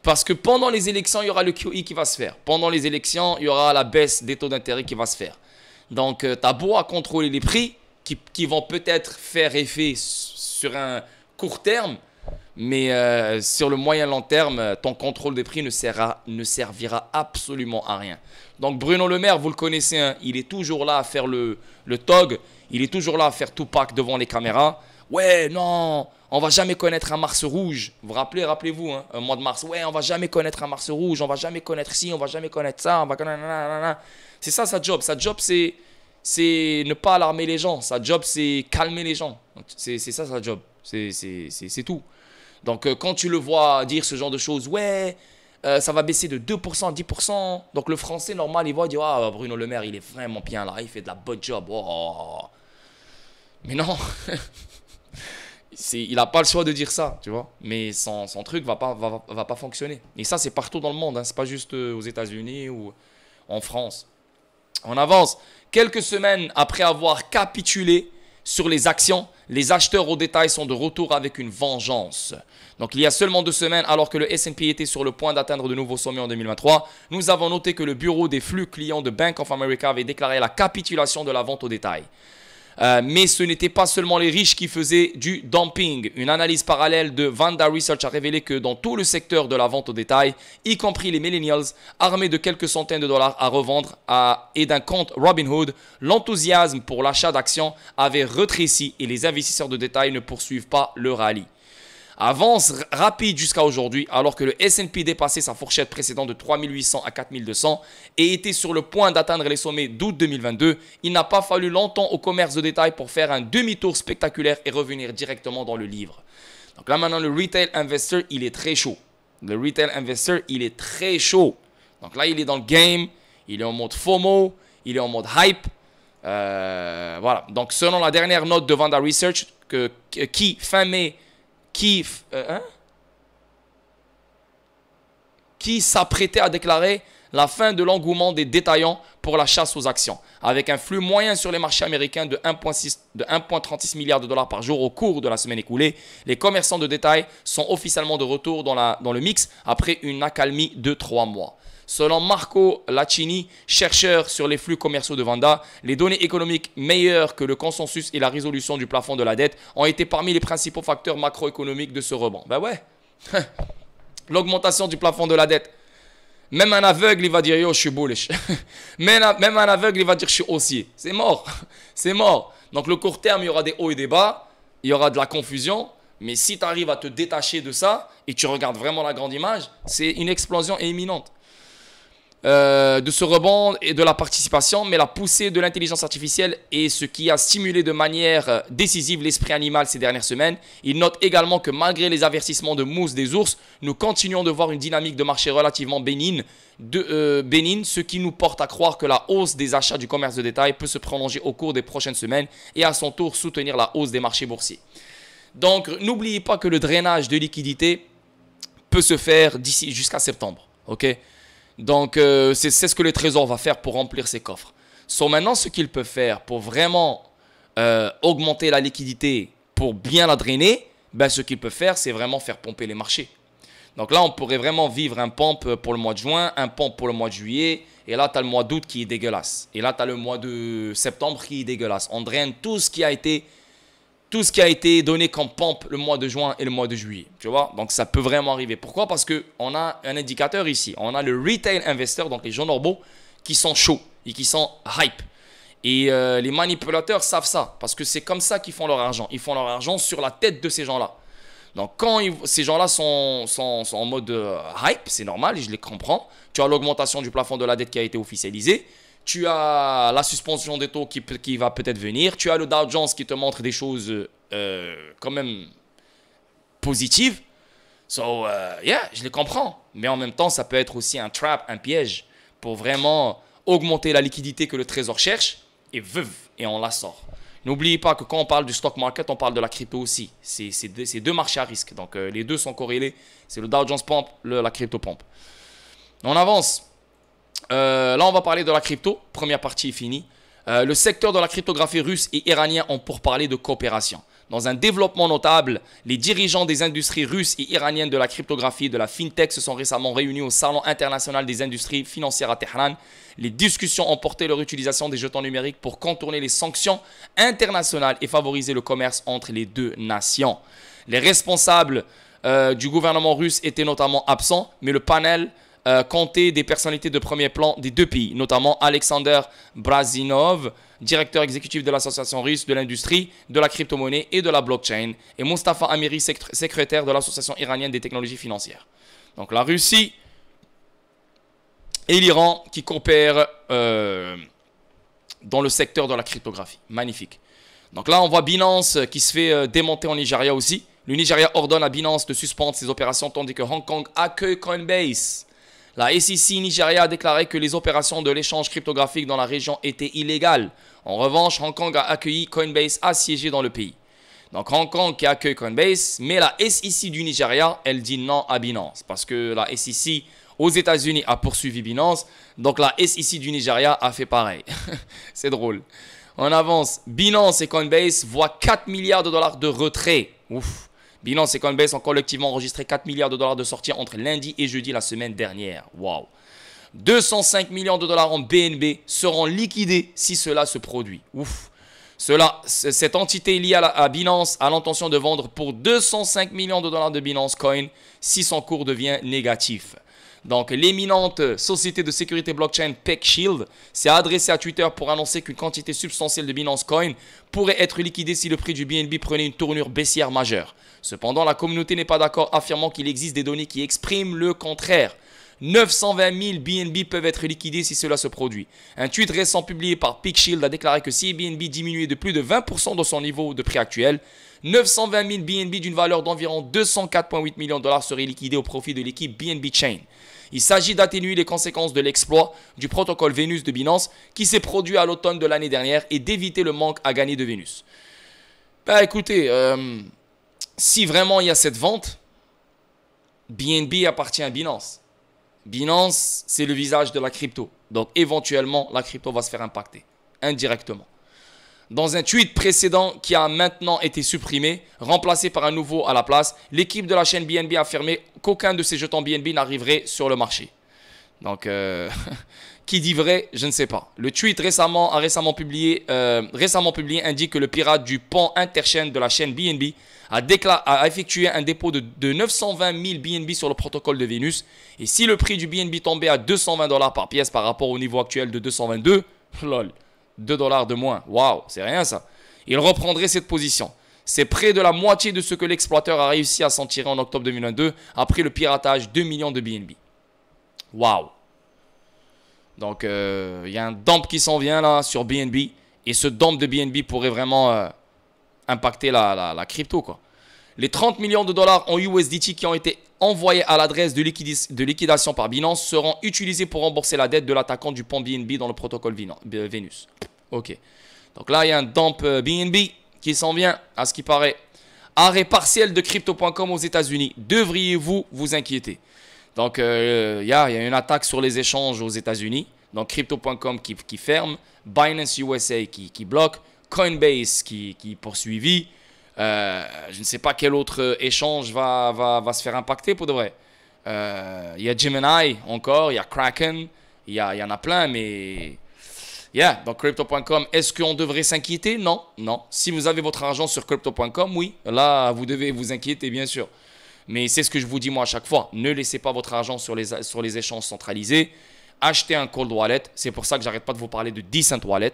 Parce que pendant les élections, il y aura le QE qui va se faire. Pendant les élections, il y aura la baisse des taux d'intérêt qui va se faire. Donc, tu as beau à contrôler les prix qui vont peut-être faire effet sur un court terme, mais sur le moyen long terme, ton contrôle des prix ne servira absolument à rien. Donc Bruno Le Maire, vous le connaissez, hein, il est toujours là à faire le TOG, il est toujours là à faire Tupac devant les caméras. Ouais, non, on va jamais connaître un Mars rouge. Vous rappelez-vous, hein, un mois de mars. Ouais, on va jamais connaître un Mars rouge, on va jamais connaître ci, on va jamais connaître ça, on va connaître... C'est ça sa job. Sa job, c'est ne pas alarmer les gens. Sa job, c'est calmer les gens. C'est ça sa job. C'est tout. Donc, quand tu le vois dire ce genre de choses, ouais, ça va baisser de 2%, 10%. Donc, le français normal, il va dire, ah, Bruno Le Maire, il est vraiment bien là, il fait de la bonne job. Oh. Mais non, il n'a pas le choix de dire ça, tu vois. Mais son truc va pas fonctionner. Et ça, c'est partout dans le monde. Hein. Ce n'est pas juste aux États-Unis ou en France. On avance. Quelques semaines après avoir capitulé sur les actions, les acheteurs au détail sont de retour avec une vengeance. Donc il y a seulement 2 semaines, alors que le S&P était sur le point d'atteindre de nouveaux sommets en 2023, nous avons noté que le bureau des flux clients de Bank of America avait déclaré la capitulation de la vente au détail. Mais ce n'était pas seulement les riches qui faisaient du dumping. Une analyse parallèle de Vanda Research a révélé que dans tout le secteur de la vente au détail, y compris les millennials, armés de quelques centaines de dollars à revendre et d'un compte Robinhood, l'enthousiasme pour l'achat d'actions avait rétréci et les investisseurs de détail ne poursuivent pas le rallye. Avance rapide jusqu'à aujourd'hui, alors que le S&P dépassait sa fourchette précédente de 3800 à 4200 et était sur le point d'atteindre les sommets d'août 2022, il n'a pas fallu longtemps au commerce de détail pour faire un demi-tour spectaculaire et revenir directement dans le livre. Donc là maintenant, le retail investor, il est très chaud. Le retail investor, il est très chaud. Donc là, il est dans le game, il est en mode FOMO, il est en mode hype. Voilà. Donc selon la dernière note de Vanda Research, qui fin mai, qui s'apprêtait à déclarer la fin de l'engouement des détaillants pour la chasse aux actions, avec un flux moyen sur les marchés américains de 1,36 milliard de dollars par jour au cours de la semaine écoulée. Les commerçants de détail sont officiellement de retour dans le mix après une accalmie de 3 mois. Selon Marco Lacini, chercheur sur les flux commerciaux de Vanda, les données économiques meilleures que le consensus et la résolution du plafond de la dette ont été parmi les principaux facteurs macroéconomiques de ce rebond. Ben ouais, l'augmentation du plafond de la dette. Même un aveugle, il va dire yo, je suis bullish. Même un aveugle, il va dire je suis haussier. C'est mort. C'est mort. Donc le court terme, il y aura des hauts et des bas. Il y aura de la confusion. Mais si tu arrives à te détacher de ça et tu regardes vraiment la grande image, c'est une explosion imminente. De ce rebond et de la participation, mais la poussée de l'intelligence artificielle est ce qui a stimulé de manière décisive l'esprit animal ces dernières semaines. Il note également que malgré les avertissements de mousse des ours, nous continuons de voir une dynamique de marché relativement bénigne, ce qui nous porte à croire que la hausse des achats du commerce de détail peut se prolonger au cours des prochaines semaines et à son tour soutenir la hausse des marchés boursiers. Donc n'oubliez pas que le drainage de liquidités peut se faire d'ici jusqu'à septembre. Ok? Donc, c'est ce que le Trésor va faire pour remplir ses coffres. Maintenant, ce qu'il peut faire pour vraiment augmenter la liquidité, pour bien la drainer, ben, ce qu'il peut faire, c'est vraiment faire pomper les marchés. Donc là, on pourrait vraiment vivre un pompe pour le mois de juin, un pompe pour le mois de juillet. Et là, tu as le mois d'août qui est dégueulasse. Et là, tu as le mois de septembre qui est dégueulasse. On draine tout ce qui a été donné comme pompe le mois de juin et le mois de juillet. Tu vois? Donc, ça peut vraiment arriver. Pourquoi? Parce qu'on a un indicateur ici. On a le retail investor, donc les gens normaux, qui sont chauds et qui sont hype. Et les manipulateurs savent ça parce que c'est comme ça qu'ils font leur argent. Ils font leur argent sur la tête de ces gens-là. Donc, quand ces gens-là sont en mode hype, c'est normal et je les comprends. Tu as l'augmentation du plafond de la dette qui a été officialisée. Tu as la suspension des taux qui va peut-être venir. Tu as le Dow Jones qui te montre des choses quand même positives. So, je les comprends. Mais en même temps, ça peut être aussi un trap, un piège pour vraiment augmenter la liquidité que le Trésor cherche et on la sort. N'oubliez pas que quand on parle du stock market, on parle de la crypto aussi. C'est deux marchés à risque. Donc, les deux sont corrélés. C'est le Dow Jones Pump, la crypto Pump. On avance. Là, on va parler de la crypto. Première partie est finie. Le secteur de la cryptographie russe et iranien ont pour parler de coopération. Dans un développement notable, les dirigeants des industries russes et iraniennes de la cryptographie et de la fintech se sont récemment réunis au Salon international des industries financières à Téhéran. Les discussions ont porté leur utilisation des jetons numériques pour contourner les sanctions internationales et favoriser le commerce entre les deux nations. Les responsables du gouvernement russe étaient notamment absents, mais le panel comptait des personnalités de premier plan des deux pays, notamment Alexander Brazinov, directeur exécutif de l'association russe de l'industrie, de la crypto-monnaie et de la blockchain, et Mustafa Amiri, secrétaire de l'association iranienne des technologies financières. Donc la Russie et l'Iran qui coopèrent dans le secteur de la cryptographie. Magnifique. Donc là, on voit Binance qui se fait démonter en Nigeria aussi. Le Nigeria ordonne à Binance de suspendre ses opérations tandis que Hong Kong accueille Coinbase. La SEC Nigeria a déclaré que les opérations de l'échange cryptographique dans la région étaient illégales. En revanche, Hong Kong a accueilli Coinbase assiégé dans le pays. Donc Hong Kong qui accueille Coinbase, mais la SEC du Nigeria, elle dit non à Binance. Parce que la SEC aux États-Unis a poursuivi Binance. Donc la SEC du Nigeria a fait pareil. C'est drôle. On avance. Binance et Coinbase voient 4 milliards de dollars de retrait. Ouf. Binance et Coinbase ont collectivement enregistré 4 milliards de dollars de sortie entre lundi et jeudi la semaine dernière. Waouh. 205 millions de dollars en BNB seront liquidés si cela se produit. Ouf. Cette entité liée à Binance a l'intention de vendre pour 205 millions de dollars de Binance Coin si son cours devient négatif. Donc, l'éminente société de sécurité blockchain PeckShield s'est adressée à Twitter pour annoncer qu'une quantité substantielle de Binance Coin pourrait être liquidée si le prix du BNB prenait une tournure baissière majeure. Cependant, la communauté n'est pas d'accord, affirmant qu'il existe des données qui expriment le contraire. 920 000 BNB peuvent être liquidés si cela se produit. Un tweet récent publié par PeckShield a déclaré que si BNB diminuait de plus de 20% de son niveau de prix actuel, 920 000 BNB d'une valeur d'environ 204,8 millions de dollars seraient liquidés au profit de l'équipe BNB Chain. Il s'agit d'atténuer les conséquences de l'exploit du protocole Venus de Binance qui s'est produit à l'automne de l'année dernière et d'éviter le manque à gagner de Venus. Bah écoutez, si vraiment il y a cette vente, BNB appartient à Binance. Binance, c'est le visage de la crypto. Donc éventuellement, la crypto va se faire impacter indirectement. Dans un tweet précédent qui a maintenant été supprimé, remplacé par un nouveau à la place, l'équipe de la chaîne BNB a affirmé qu'aucun de ces jetons BNB n'arriverait sur le marché. Donc, qui dit vrai, je ne sais pas. Le tweet récemment publié indique que le pirate du pont interchaîne de la chaîne BNB a effectué un dépôt de 920 000 BNB sur le protocole de Venus. Et si le prix du BNB tombait à 220 $ par pièce par rapport au niveau actuel de 222, lol. 2 $ de moins. Waouh, c'est rien ça. Il reprendrait cette position. C'est près de la moitié de ce que l'exploiteur a réussi à s'en tirer en octobre 2022 après le piratage 2 millions de BNB. Waouh. Donc, il y a un dump qui s'en vient là sur BNB. Et ce dump de BNB pourrait vraiment impacter la crypto, quoi. Les 30 millions de dollars en USDT qui ont été envoyés à l'adresse de liquidation par Binance seront utilisés pour rembourser la dette de l'attaquant du pont BNB dans le protocole Venus. Ok. Donc là, il y a un dump BNB qui s'en vient, à ce qui paraît. Arrêt partiel de Crypto.com aux États-Unis. Devriez-vous vous inquiéter? Donc, il y a une attaque sur les échanges aux États-Unis. Donc, Crypto.com qui ferme. Binance USA qui bloque. Coinbase qui est poursuivi. Je ne sais pas quel autre échange va se faire impacter pour de vrai. Il y a Gemini encore, il y a Kraken, il y en a plein, mais... Yeah, donc Crypto.com, est-ce qu'on devrait s'inquiéter? Non, non. Si vous avez votre argent sur Crypto.com, oui, là, vous devez vous inquiéter, bien sûr. Mais c'est ce que je vous dis moi à chaque fois. Ne laissez pas votre argent sur les échanges centralisés. Achetez un cold wallet. C'est pour ça que j'arrête pas de vous parler de Decent Wallet.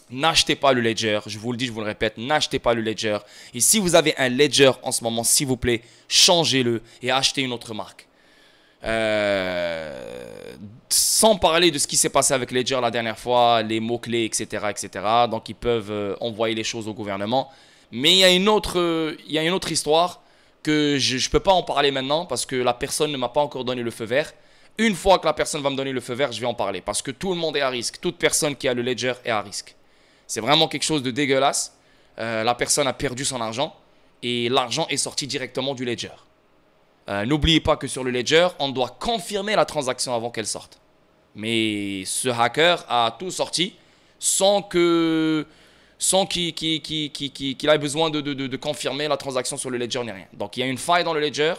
N'achetez pas le Ledger, je vous le dis, je vous le répète, n'achetez pas le Ledger. Et si vous avez un Ledger en ce moment, s'il vous plaît, changez-le et achetez une autre marque. Sans parler de ce qui s'est passé avec Ledger la dernière fois, les mots-clés, etc., etc. Donc, ils peuvent envoyer les choses au gouvernement. Mais il y a une autre histoire que je ne peux pas en parler maintenant parce que la personne ne m'a pas encore donné le feu vert. Une fois que la personne va me donner le feu vert, je vais en parler parce que tout le monde est à risque. Toute personne qui a le Ledger est à risque. C'est vraiment quelque chose de dégueulasse. La personne a perdu son argent et l'argent est sorti directement du Ledger. N'oubliez pas que sur le Ledger, on doit confirmer la transaction avant qu'elle sorte. Mais ce hacker a tout sorti sans qu'il ait besoin de confirmer la transaction sur le ledger ni rien. Donc il y a une faille dans le ledger.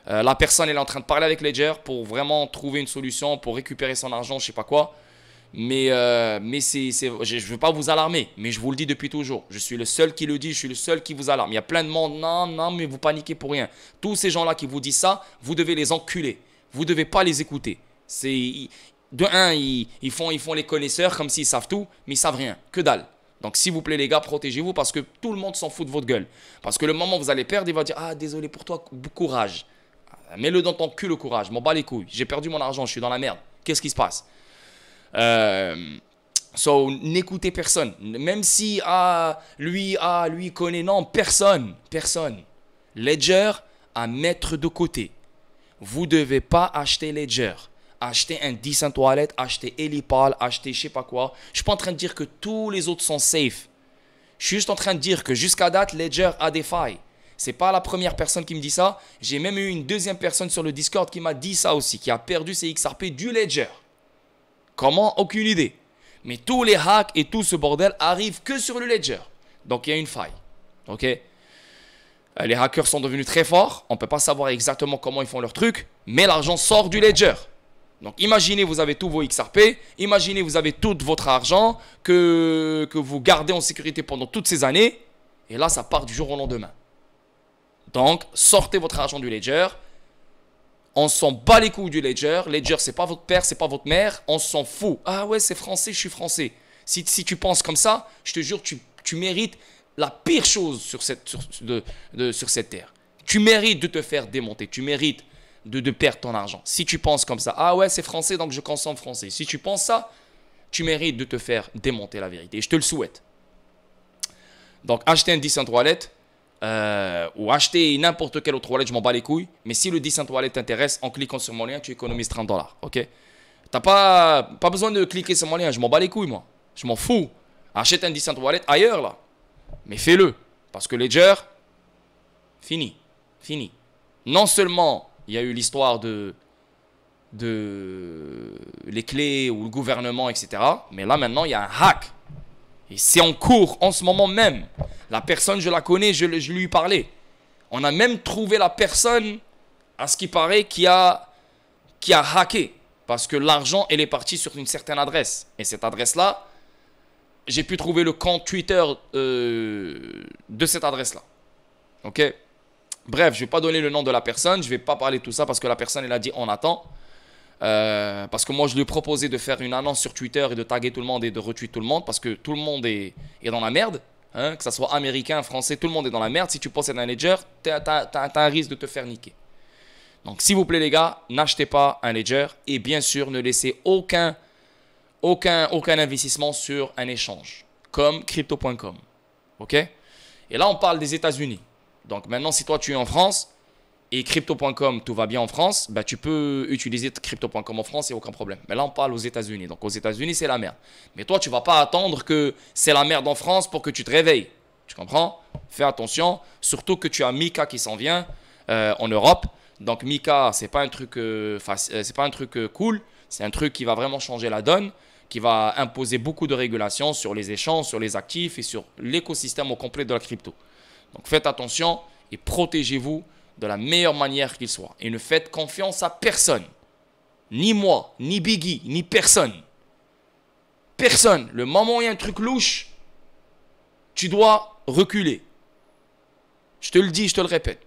La personne elle est en train de parler avec Ledger pour vraiment trouver une solution, pour récupérer son argent, je sais pas quoi. Mais je ne veux pas vous alarmer, mais je vous le dis depuis toujours. Je suis le seul qui le dit, je suis le seul qui vous alarme. Il y a plein de monde, non, mais vous paniquez pour rien. Tous ces gens-là qui vous disent ça, vous devez les enculer. Vous ne devez pas les écouter. De un, ils font les connaisseurs comme s'ils savent tout, mais ils savent rien, que dalle. Donc s'il vous plaît les gars, protégez-vous parce que tout le monde s'en fout de votre gueule. Parce que le moment où vous allez perdre, il va dire « Ah, désolé pour toi, courage. » Mets-le dans ton cul le courage, m'en bats les couilles. J'ai perdu mon argent, je suis dans la merde. Qu'est-ce qui se passe? N'écoutez personne. Même si lui connaît, non, personne. Ledger à mettre de côté. Vous ne devez pas acheter Ledger. Acheter un Decent Wallet, acheter Elipal, acheter je sais pas quoi. Je ne suis pas en train de dire que tous les autres sont safe. Je suis juste en train de dire que jusqu'à date, Ledger a des failles. C'est pas la première personne qui me dit ça. J'ai même eu une deuxième personne sur le Discord qui m'a dit ça aussi, qui a perdu ses XRP du Ledger. Comment? Aucune idée. Mais tous les hacks et tout ce bordel arrivent que sur le Ledger. Donc il y a une faille. Ok? Les hackers sont devenus très forts. On ne peut pas savoir exactement comment ils font leur truc, mais l'argent sort du Ledger. Donc imaginez vous avez tous vos XRP, imaginez vous avez tout votre argent que vous gardez en sécurité pendant toutes ces années, et là ça part du jour au lendemain. Donc sortez votre argent du Ledger. On s'en bat les couilles du Ledger. Ledger, c'est pas votre père, c'est pas votre mère. On s'en fout. Ah ouais, c'est français, je suis français. Si tu penses comme ça, je te jure, tu mérites la pire chose sur cette terre. Tu mérites de te faire démonter. Tu mérites de perdre ton argent. Si tu penses comme ça, ah ouais, c'est français, donc je consomme français. Si tu penses ça, tu mérites de te faire démonter la vérité. Et je te le souhaite. Donc, achetez un Decent Wallet. Ou acheter n'importe quel autre wallet, je m'en bats les couilles. Mais si le Decent Wallet t'intéresse, en cliquant sur mon lien, tu économises $30. Ok? T'as pas besoin de cliquer sur mon lien, je m'en bats les couilles, moi. Je m'en fous. Achète un Decent Wallet ailleurs, là. Mais fais-le. Parce que Ledger, fini. Non seulement il y a eu l'histoire de les clés ou le gouvernement, etc. Mais là, maintenant, il y a un hack. Et c'est en cours en ce moment même. La personne, je la connais, je lui parlais. On a même trouvé la personne, à ce qui paraît, qui a hacké. Parce que l'argent, elle est partie sur une certaine adresse. Et cette adresse-là, j'ai pu trouver le compte Twitter de cette adresse-là. Ok? Bref, je ne vais pas donner le nom de la personne. Je ne vais pas parler de tout ça parce que la personne, elle a dit on attend. Parce que moi je lui ai proposé de faire une annonce sur Twitter et de taguer tout le monde et de retweet tout le monde parce que tout le monde est dans la merde, hein, que ce soit américain, français, tout le monde est dans la merde. Si tu possèdes un Ledger, t'as un risque de te faire niquer. Donc s'il vous plaît les gars, n'achetez pas un Ledger et bien sûr ne laissez aucun investissement sur un échange comme crypto.com. Ok? Et là on parle des États-Unis. Donc maintenant si toi tu es en France et crypto.com, tout va bien en France, bah, tu peux utiliser crypto.com en France, il n'y a aucun problème. Mais là, on parle aux États-Unis. Donc, aux États-Unis, c'est la merde. Mais toi, tu ne vas pas attendre que c'est la merde en France pour que tu te réveilles. Tu comprends? Fais attention. Surtout que tu as Mika qui s'en vient en Europe. Donc, Mika, ce n'est pas un truc, cool. C'est un truc qui va vraiment changer la donne, qui va imposer beaucoup de régulations sur les échanges, sur les actifs et sur l'écosystème au complet de la crypto. Donc, faites attention et protégez-vous de la meilleure manière qu'il soit. Et ne faites confiance à personne. Ni moi, ni Biggie, ni personne. Personne. Le moment où il y a un truc louche, tu dois reculer. Je te le dis, je te le répète.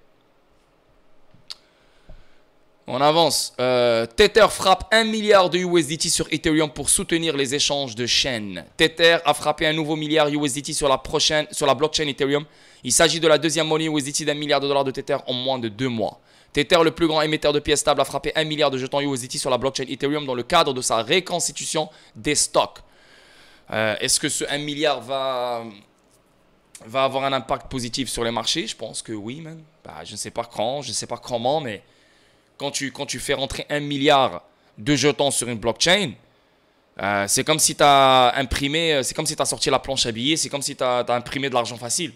On avance. Tether frappe 1 milliard de USDT sur Ethereum pour soutenir les échanges de chaînes. Tether a frappé un nouveau milliard USDT sur la blockchain Ethereum. Il s'agit de la deuxième monnaie USDT d'1 milliard de dollars de Tether en moins de 2 mois. Tether, le plus grand émetteur de pièces stables, a frappé 1 milliard de jetons USDT sur la blockchain Ethereum dans le cadre de sa reconstitution des stocks. Est-ce que ce 1 milliard va avoir un impact positif sur les marchés? Je pense que oui, man. Bah, je ne sais pas quand, je ne sais pas comment, mais quand tu fais rentrer 1 milliard de jetons sur une blockchain, c'est comme si tu as imprimé, c'est comme si tu as sorti la planche à billets, c'est comme si tu as imprimé de l'argent facile.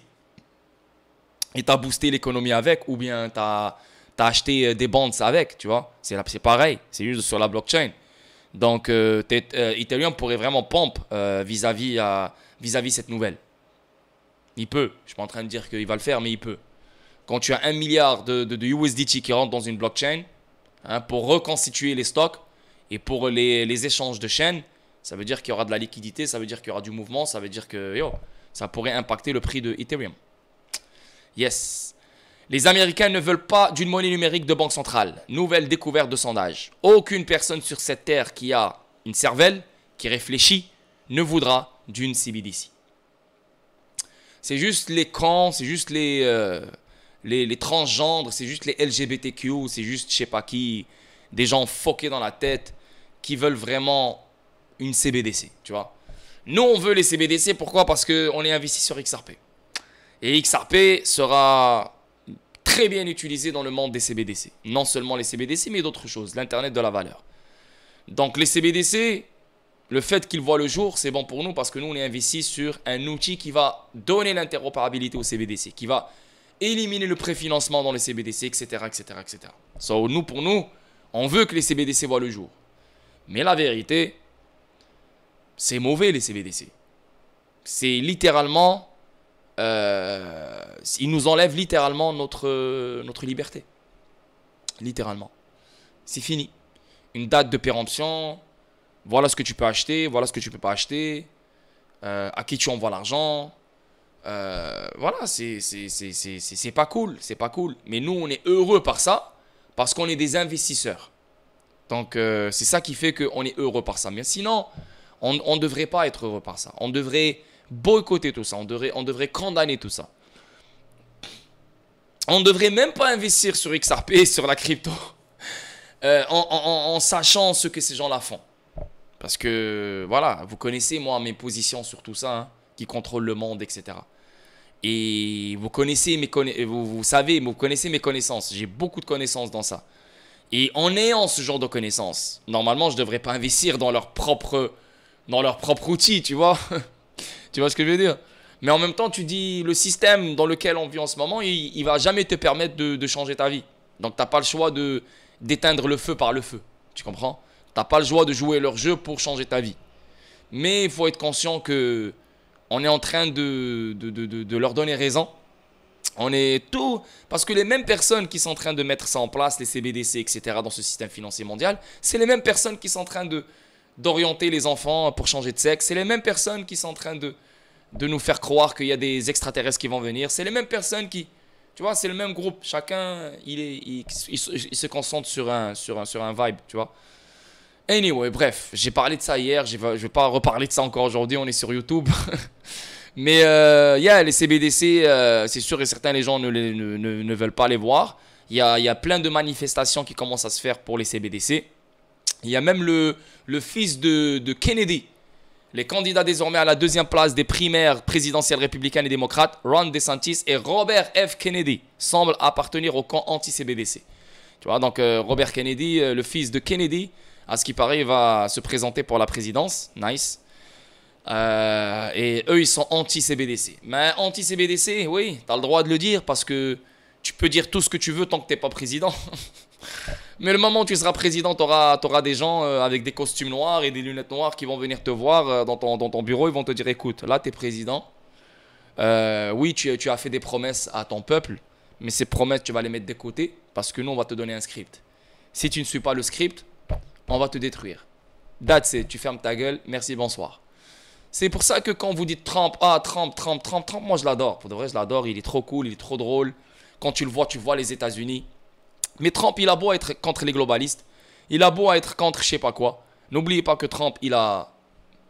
Et tu as boosté l'économie avec, ou bien tu as acheté des bonds avec, tu vois. C'est pareil, c'est juste sur la blockchain. Donc, Ethereum pourrait vraiment pump vis-à-vis cette nouvelle. Il peut. Je ne suis pas en train de dire qu'il va le faire, mais il peut. Quand tu as 1 milliard de USDT qui rentre dans une blockchain, hein, pour reconstituer les stocks et pour les échanges de chaînes, ça veut dire qu'il y aura de la liquidité, ça veut dire qu'il y aura du mouvement, ça veut dire que ça pourrait impacter le prix de Ethereum. Yes. Les Américains ne veulent pas d'une monnaie numérique de banque centrale. Nouvelle découverte de sondage. Aucune personne sur cette terre qui a une cervelle, qui réfléchit, ne voudra d'une CBDC. C'est juste les cons, c'est juste les transgendres, c'est juste les LGBTQ, c'est juste je sais pas qui, des gens foqués dans la tête qui veulent vraiment une CBDC, tu vois. Nous, on veut les CBDC, pourquoi? Parce qu'on est investi sur XRP. Et XRP sera très bien utilisé dans le monde des CBDC. Non seulement les CBDC, mais d'autres choses, l'Internet de la valeur. Donc les CBDC, le fait qu'ils voient le jour, c'est bon pour nous parce que nous, on est investi sur un outil qui va donner l'interopérabilité aux CBDC, qui va éliminer le préfinancement dans les CBDC, etc., etc., etc. So, pour nous, on veut que les CBDC voient le jour. Mais la vérité, c'est mauvais les CBDC. C'est littéralement... ils nous enlèvent littéralement notre liberté. Littéralement. C'est fini. Une date de péremption. Voilà ce que tu peux acheter. Voilà ce que tu peux pas acheter. À qui tu envoies l'argent. Voilà, c'est pas cool. C'est pas cool. Mais nous, on est heureux par ça. Parce qu'on est des investisseurs. Donc, c'est ça qui fait qu'on est heureux par ça. Mais sinon, on ne devrait pas être heureux par ça. On devrait boycotter tout ça. On devrait condamner tout ça. On ne devrait même pas investir sur XRP, sur la crypto, en sachant ce que ces gens-là font. Parce que, voilà, vous connaissez, moi, mes positions sur tout ça, hein, qui contrôle le monde, etc. Et vous connaissez vous connaissez mes connaissances. J'ai beaucoup de connaissances dans ça. Et en ayant ce genre de connaissances, normalement, je ne devrais pas investir dans leur propre outil, tu vois. Tu vois ce que je veux dire? Mais en même temps, tu dis, le système dans lequel on vit en ce moment, il ne va jamais te permettre de changer ta vie. Donc, tu n'as pas le choix d'éteindre le feu par le feu. Tu comprends? Tu n'as pas le choix de jouer leur jeu pour changer ta vie. Mais il faut être conscient que on est en train de leur donner raison. On est tout... Parce que les mêmes personnes qui sont en train de mettre ça en place, les CBDC, etc., dans ce système financier mondial, c'est les mêmes personnes qui sont en train d'orienter les enfants pour changer de sexe. C'est les mêmes personnes qui sont en train de nous faire croire qu'il y a des extraterrestres qui vont venir. C'est les mêmes personnes qui... Tu vois, c'est le même groupe. Chacun, il se concentre sur un vibe, tu vois. Anyway, bref, j'ai parlé de ça hier. Je vais pas reparler de ça encore aujourd'hui. On est sur YouTube. Mais, les CBDC, c'est sûr et certain, les gens ne veulent pas les voir. Il y a plein de manifestations qui commencent à se faire pour les CBDC. Il y a même le fils de Kennedy. Les candidats désormais à la deuxième place des primaires présidentielles républicaines et démocrates, Ron DeSantis et Robert F. Kennedy, semblent appartenir au camp anti-CBDC. Tu vois, donc Robert Kennedy, le fils de Kennedy, à ce qui paraît, va se présenter pour la présidence. Nice. Et eux, ils sont anti-CBDC. Mais anti-CBDC, oui, tu as le droit de le dire parce que tu peux dire tout ce que tu veux tant que tu n'es pas président. Mais le moment où tu seras président, tu auras des gens avec des costumes noirs et des lunettes noires qui vont venir te voir dans ton bureau. Ils vont te dire, écoute, là, tu es président. Oui, tu as fait des promesses à ton peuple, mais ces promesses, tu vas les mettre de côté parce que nous, on va te donner un script. Si tu ne suis pas le script, on va te détruire. That's it, tu fermes ta gueule, merci, bonsoir. C'est pour ça que quand vous dites Trump, Trump, moi je l'adore. Pour de vrai, je l'adore, il est trop cool, il est trop drôle. Quand tu le vois, tu vois les États-Unis. Mais Trump, il a beau être contre les globalistes, il a beau être contre je sais pas quoi. N'oubliez pas que Trump, il a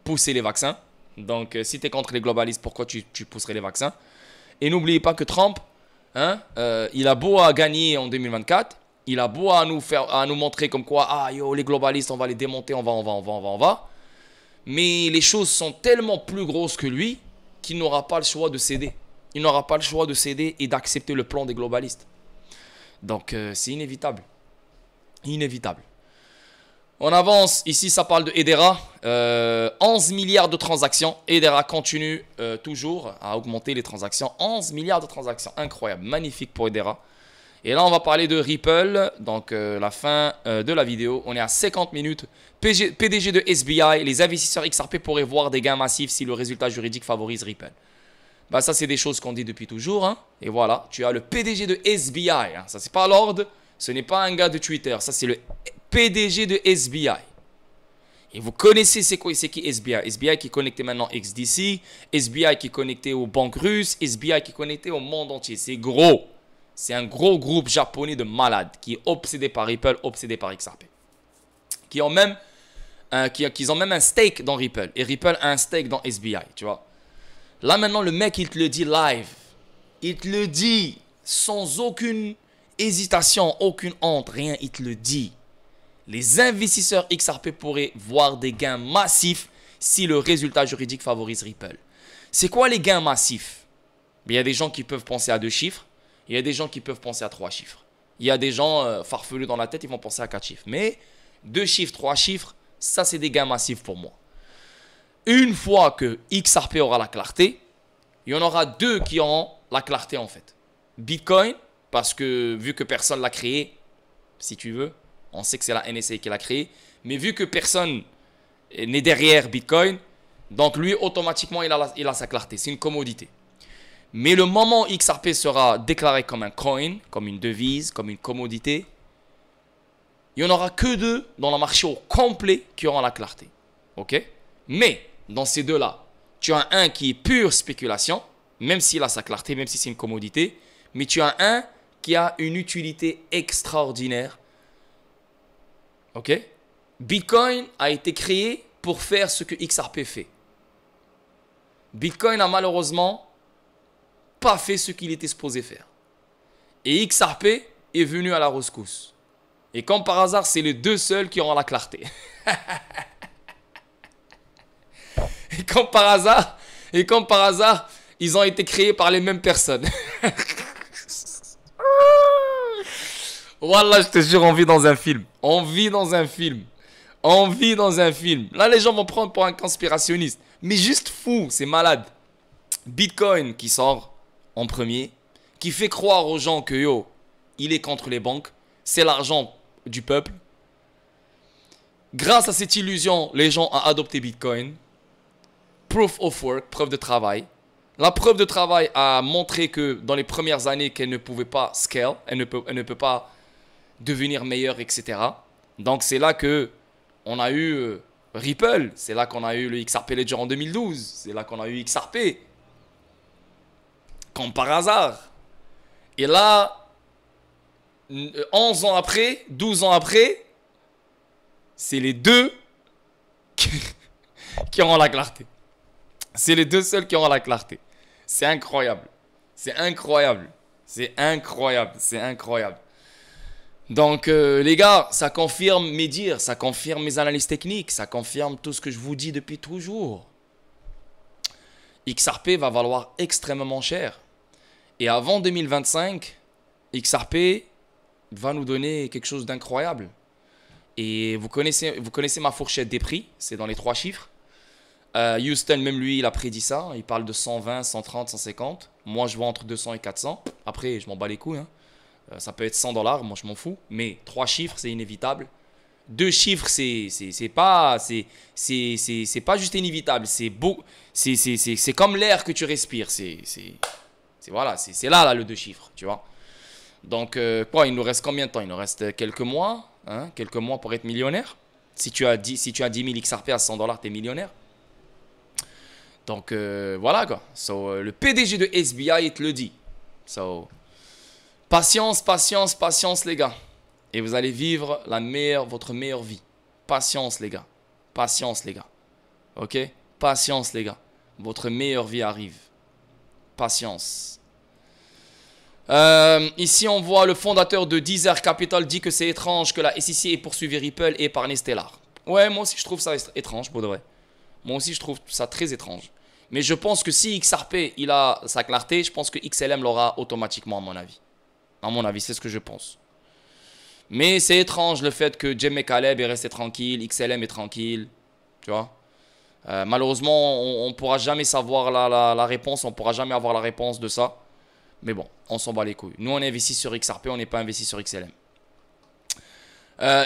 poussé les vaccins. Donc, si tu es contre les globalistes, pourquoi tu pousserais les vaccins? Et n'oubliez pas que Trump, il a beau à gagner en 2024, il a beau à nous montrer comme quoi, les globalistes, on va les démonter, on va. Mais les choses sont tellement plus grosses que lui qu'il n'aura pas le choix de céder. Il n'aura pas le choix de céder et d'accepter le plan des globalistes. Donc, c'est inévitable. Inévitable. On avance. Ici, ça parle de Hedera. 11 milliards de transactions. Hedera continue toujours à augmenter les transactions. 11 milliards de transactions. Incroyable. Magnifique pour Hedera. Et là, on va parler de Ripple. Donc, la fin de la vidéo. On est à 50 minutes. PDG de SBI. Les investisseurs XRP pourraient voir des gains massifs si le résultat juridique favorise Ripple. Bah, ça, c'est des choses qu'on dit depuis toujours. Hein. Et voilà, tu as le PDG de SBI. Hein. Ça, c'est pas Lord. Ce n'est pas un gars de Twitter. Ça, c'est le PDG de SBI. Et vous connaissez c'est qui SBI. SBI qui est connecté maintenant XDC. SBI qui est connecté aux banques russes. SBI qui est connecté au monde entier. C'est gros. C'est un gros groupe japonais de malades qui est obsédé par Ripple, obsédé par XRP. Qui ont même un stake dans Ripple. Et Ripple a un stake dans SBI, tu vois. Là maintenant, le mec, il te le dit live. Il te le dit sans aucune hésitation, aucune honte, rien. Il te le dit. Les investisseurs XRP pourraient voir des gains massifs si le résultat juridique favorise Ripple. C'est quoi les gains massifs? Il y a des gens qui peuvent penser à 2 chiffres. Il y a des gens qui peuvent penser à 3 chiffres. Il y a des gens farfelus dans la tête, ils vont penser à 4 chiffres. Mais 2 chiffres, 3 chiffres, ça c'est des gains massifs pour moi. Une fois que XRP aura la clarté, il y en aura 2 qui auront la clarté en fait. Bitcoin, parce que vu que personne l'a créé, si tu veux, on sait que c'est la NSA qui l'a créé, mais vu que personne n'est derrière Bitcoin, donc lui automatiquement il a sa clarté, c'est une commodité. Mais le moment où XRP sera déclaré comme un coin, comme une devise, comme une commodité, il n'y en aura que 2 dans le marché au complet qui auront la clarté. Ok? Mais dans ces 2-là, tu as un qui est pure spéculation, même s'il a sa clarté, même si c'est une commodité, mais tu as un qui a une utilité extraordinaire. Ok? Bitcoin a été créé pour faire ce que XRP fait. Bitcoin a malheureusement pas fait ce qu'il était supposé faire. Et XRP est venu à la rescousse. Et comme par hasard, c'est les 2 seuls qui auront la clarté. Et comme par hasard, ils ont été créés par les mêmes personnes. Wallah, je te jure, on vit dans un film. On vit dans un film. On vit dans un film. Là, les gens vont prendre pour un conspirationniste. Mais juste fou, c'est malade. Bitcoin qui sort en premier, qui fait croire aux gens que yo, il est contre les banques, c'est l'argent du peuple. Grâce à cette illusion, les gens ont adopté Bitcoin. Proof of work, preuve de travail. La preuve de travail a montré que dans les premières années qu'elle ne pouvait pas scale, elle ne peut pas devenir meilleure, etc. Donc c'est là que on a eu Ripple, c'est là qu'on a eu le XRP Ledger en 2012, c'est là qu'on a eu XRP. Comme par hasard. Et là, 11 ans après, 12 ans après, c'est les 2 qui auront la clarté. C'est les 2 seuls qui auront la clarté. C'est incroyable. C'est incroyable. C'est incroyable. C'est incroyable. Donc, les gars, ça confirme mes dires, ça confirme mes analyses techniques, ça confirme tout ce que je vous dis depuis toujours. XRP va valoir extrêmement cher. Et avant 2025, XRP va nous donner quelque chose d'incroyable. Et vous connaissez ma fourchette des prix, c'est dans les 3 chiffres. Houston, même lui, il a prédit ça. Il parle de 120, 130, 150. Moi, je vois entre 200 et 400. Après, je m'en bats les couilles. Hein. Ça peut être 100 $, moi, je m'en fous. Mais 3 chiffres, c'est inévitable. 2 chiffres, c'est pas juste inévitable. C'est comme l'air que tu respires. Voilà, c'est là, le 2 chiffres, tu vois. Donc, quoi, il nous reste combien de temps? Il nous reste quelques mois. Hein, quelques mois pour être millionnaire. Si tu as 10 000 XRP à 100 $, tu es millionnaire. Donc, voilà quoi. Le PDG de SBI, il te le dit. Patience, patience, patience, les gars. Et vous allez vivre votre meilleure vie. Patience, les gars. Patience, les gars. Ok? Patience, les gars. Votre meilleure vie arrive. Patience. Ici, on voit le fondateur de Deezer Capital dit que c'est étrange que la SEC ait poursuivi Ripple et épargné Stellar. Ouais, moi aussi, je trouve ça étrange, pour de vrai. Moi aussi, je trouve ça très étrange. Mais je pense que si XRP, il a sa clarté, je pense que XLM l'aura automatiquement, à mon avis. À mon avis, c'est ce que je pense. Mais c'est étrange le fait que Jim McCaleb est resté tranquille, XLM est tranquille. Tu vois. Malheureusement, on ne pourra jamais savoir la réponse, on ne pourra jamais avoir la réponse de ça. Mais bon, on s'en bat les couilles. Nous, on est investi sur XRP, on n'est pas investi sur XLM.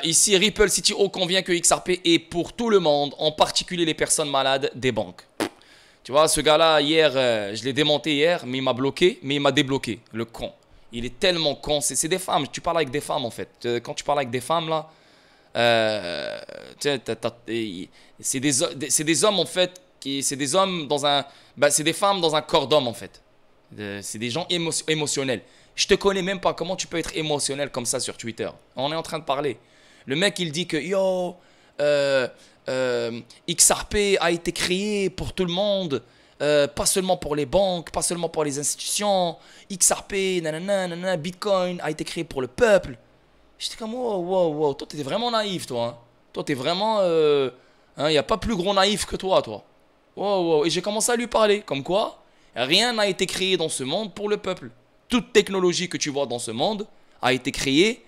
Ici, Ripple CTO convient que XRP est pour tout le monde, en particulier les personnes malades des banques. Tu vois, ce gars-là, hier, je l'ai démonté hier, mais il m'a bloqué, mais il m'a débloqué, le con. Il est tellement con. C'est des femmes, tu parles avec des femmes en fait. Quand tu parles avec des femmes là, c'est des hommes en fait, c'est des hommes dans un, c'est des femmes dans un corps d'homme en fait. C'est des gens émotionnels. Je te connais même pas. Comment tu peux être émotionnel comme ça sur Twitter? On est en train de parler. Le mec, il dit que yo, XRP a été créé pour tout le monde, pas seulement pour les banques, pas seulement pour les institutions. XRP, nanana, nanana, Bitcoin a été créé pour le peuple. J'étais comme wow, wow, wow. Toi, t'es vraiment naïf, toi. Hein. Toi, t'es vraiment. Il n'y a pas plus gros naïf que toi, toi. Wow, wow. Et j'ai commencé à lui parler. Comme quoi, rien n'a été créé dans ce monde pour le peuple. Toute technologie que tu vois dans ce monde a été créée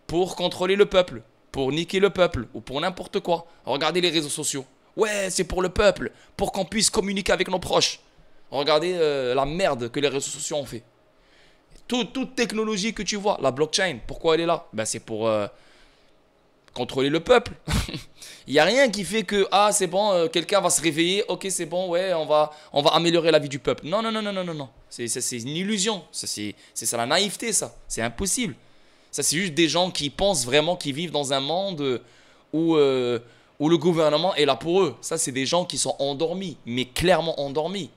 pour contrôler le peuple, pour niquer le peuple ou pour n'importe quoi. Regardez les réseaux sociaux. Ouais, c'est pour le peuple, pour qu'on puisse communiquer avec nos proches. Regardez la merde que les réseaux sociaux ont fait. Toute technologie que tu vois, la blockchain, pourquoi elle est là? C'est pour contrôler le peuple. Il n'y a rien qui fait que, ah c'est bon, quelqu'un va se réveiller, ok c'est bon, ouais, on va améliorer la vie du peuple. Non, non, non, non, non, non, non. C'est une illusion. C'est ça la naïveté, ça. C'est impossible. Ça, c'est juste des gens qui pensent vraiment qu'ils vivent dans un monde où le gouvernement est là pour eux. Ça, c'est des gens qui sont endormis, mais clairement endormis.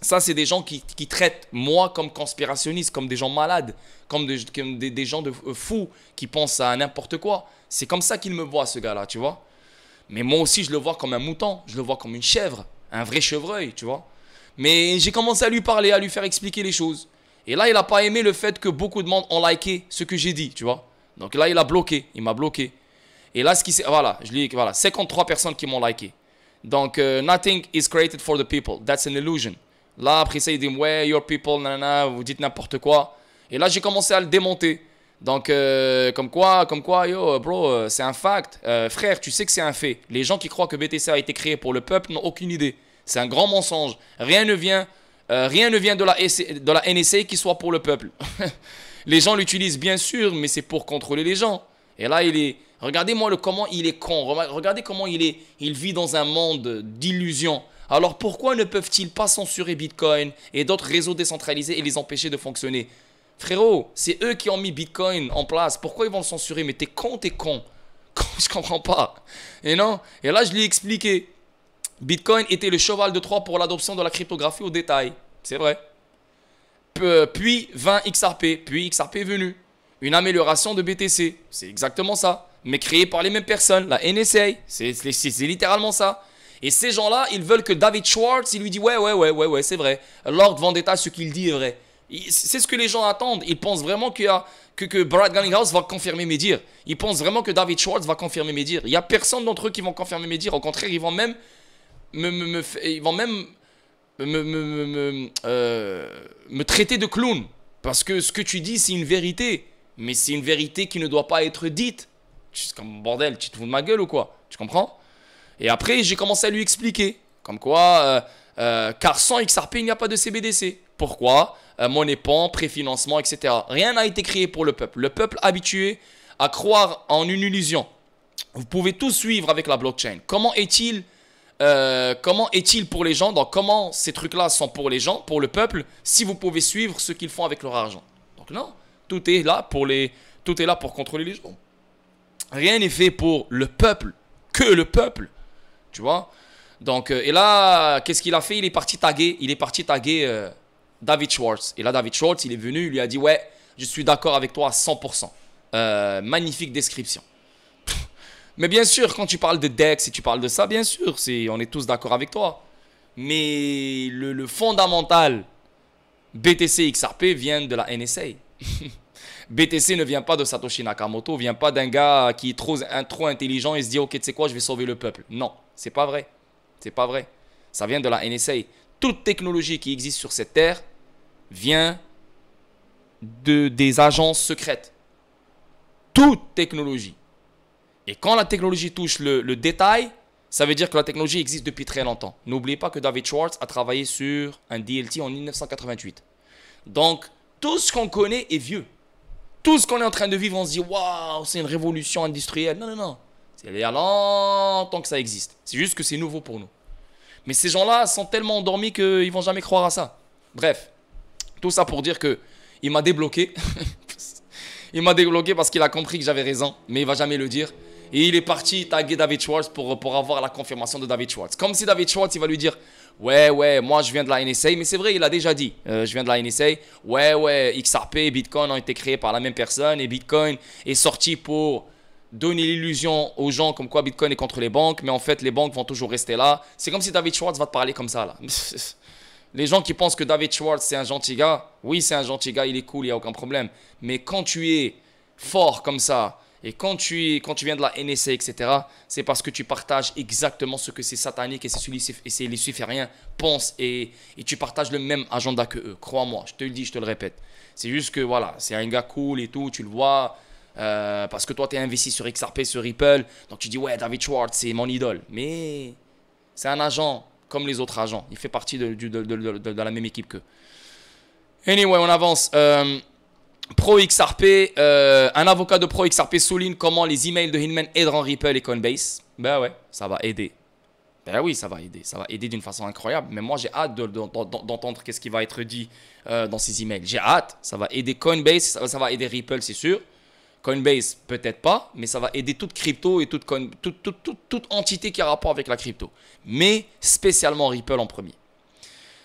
Ça, c'est des gens qui traitent moi comme conspirationniste, comme des gens malades, comme des gens de fous qui pensent à n'importe quoi. C'est comme ça qu'il me voit, ce gars-là, tu vois. Mais moi aussi, je le vois comme un mouton, je le vois comme une chèvre, un vrai chevreuil, tu vois. Mais j'ai commencé à lui parler, à lui faire expliquer les choses. Et là, il n'a pas aimé le fait que beaucoup de monde ont liké ce que j'ai dit, tu vois. Donc là, il a bloqué, il m'a bloqué. Et là, voilà, 53 personnes qui m'ont liké. Donc, nothing is created for the people, that's an illusion. Là, après ça, il dit, ouais, your people, nanana, vous dites n'importe quoi. Et là, j'ai commencé à le démonter. Donc, comme quoi, yo, bro, c'est un fact. Frère, tu sais que c'est un fait. Les gens qui croient que BTC a été créé pour le peuple n'ont aucune idée. C'est un grand mensonge. Rien ne vient de la NSA qui soit pour le peuple. Les gens l'utilisent bien sûr, mais c'est pour contrôler les gens. Et là, regardez-moi comment il est con. Regardez comment il vit dans un monde d'illusions. Alors pourquoi ne peuvent-ils pas censurer Bitcoin et d'autres réseaux décentralisés et les empêcher de fonctionner? Frérot, c'est eux qui ont mis Bitcoin en place. Pourquoi ils vont le censurer? Mais t'es con, t'es con. Je comprends pas. Et non. Et là, je lui ai expliqué. Bitcoin était le cheval de Troie pour l'adoption de la cryptographie au détail. C'est vrai. Puis 20 XRP. Puis XRP est venu. Une amélioration de BTC. C'est exactement ça. Mais créé par les mêmes personnes. La NSA. C'est littéralement ça. Et ces gens-là, ils veulent que David Schwartz, il lui dit ouais, c'est vrai. Lord Vendetta, ce qu'il dit est vrai. C'est ce que les gens attendent. Ils pensent vraiment que Brad Garlinghouse va confirmer mes dires. Ils pensent vraiment que David Schwartz va confirmer mes dires. Il n'y a personne d'entre eux qui vont confirmer mes dires. Au contraire, ils vont même me traiter de clown. Parce que ce que tu dis, c'est une vérité. Mais c'est une vérité qui ne doit pas être dite. C'est comme bordel, tu te fous de ma gueule ou quoi? Tu comprends? Et après, j'ai commencé à lui expliquer. Comme quoi, car sans XRP, il n'y a pas de CBDC. Pourquoi? Monnaie PAN, préfinancement, etc. Rien n'a été créé pour le peuple. Le peuple habitué à croire en une illusion. Vous pouvez tout suivre avec la blockchain. Comment est-il pour les gens? Donc, comment ces trucs-là sont pour les gens, pour le peuple, si vous pouvez suivre ce qu'ils font avec leur argent? Donc non, tout est là pour contrôler les gens. Rien n'est fait pour le peuple, que le peuple. Tu vois? Donc, et là, qu'est-ce qu'il a fait? Il est parti taguer David Schwartz. Et là, David Schwartz, il est venu, il lui a dit, ouais, je suis d'accord avec toi à 100%. Magnifique description. Mais bien sûr, quand tu parles de DEX et tu parles de ça, bien sûr, on est tous d'accord avec toi. Mais le fondamental, BTC XRP vient de la NSA. BTC ne vient pas de Satoshi Nakamoto, vient pas d'un gars qui est trop intelligent et se dit, ok, tu sais quoi, je vais sauver le peuple. Non, c'est pas vrai. C'est pas vrai. Ça vient de la NSA. Toute technologie qui existe sur cette terre vient des agences secrètes. Toute technologie. Et quand la technologie touche le détail, ça veut dire que la technologie existe depuis très longtemps. N'oubliez pas que David Schwartz a travaillé sur un DLT en 1988. Donc, Tout ce qu'on connaît est vieux. Tout ce qu'on est en train de vivre, on se dit, waouh, c'est une révolution industrielle. Non, non, non. C'est il y a longtemps que ça existe. C'est juste que c'est nouveau pour nous. Mais ces gens-là sont tellement endormis qu'ils ne vont jamais croire à ça. Bref, tout ça pour dire que il m'a débloqué. Il m'a débloqué parce qu'il a compris que j'avais raison, mais il ne va jamais le dire. Et il est parti taguer David Schwartz pour avoir la confirmation de David Schwartz. Comme si David Schwartz, il va lui dire, ouais, moi je viens de la NSA. Mais c'est vrai, il a déjà dit, je viens de la NSA. Ouais, XRP et Bitcoin ont été créés par la même personne. Et Bitcoin est sorti pour donner l'illusion aux gens comme quoi Bitcoin est contre les banques. Mais en fait, les banques vont toujours rester là. C'est comme si David Schwartz va te parler comme ça là. Les gens qui pensent que David Schwartz c'est un gentil gars, oui c'est un gentil gars, il est cool, il n'y a aucun problème. Mais quand tu es fort comme ça, et quand tu viens de la NSA, etc., c'est parce que tu partages exactement ce que ces sataniques et ces lucifériens pensent et tu partages le même agenda que eux. Crois-moi, je te le dis, je te le répète. C'est juste que voilà, c'est un gars cool et tout, tu le vois, parce que toi tu es investi sur XRP, sur Ripple, donc tu dis ouais, David Schwartz c'est mon idole. Mais c'est un agent comme les autres agents. Il fait partie de la même équipe qu'eux. Anyway, on avance. ProXRP, un avocat de ProXRP souligne comment les emails de Hinman aideront Ripple et Coinbase. Ben ouais, ça va aider. Ben oui, ça va aider. Ça va aider d'une façon incroyable. Mais moi, j'ai hâte d'entendre qu'est-ce qui va être dit dans ces emails. J'ai hâte. Ça va aider Coinbase, ça va aider Ripple, c'est sûr. Coinbase, peut-être pas, mais ça va aider toute crypto et toute entité qui a rapport avec la crypto. Mais spécialement Ripple en premier.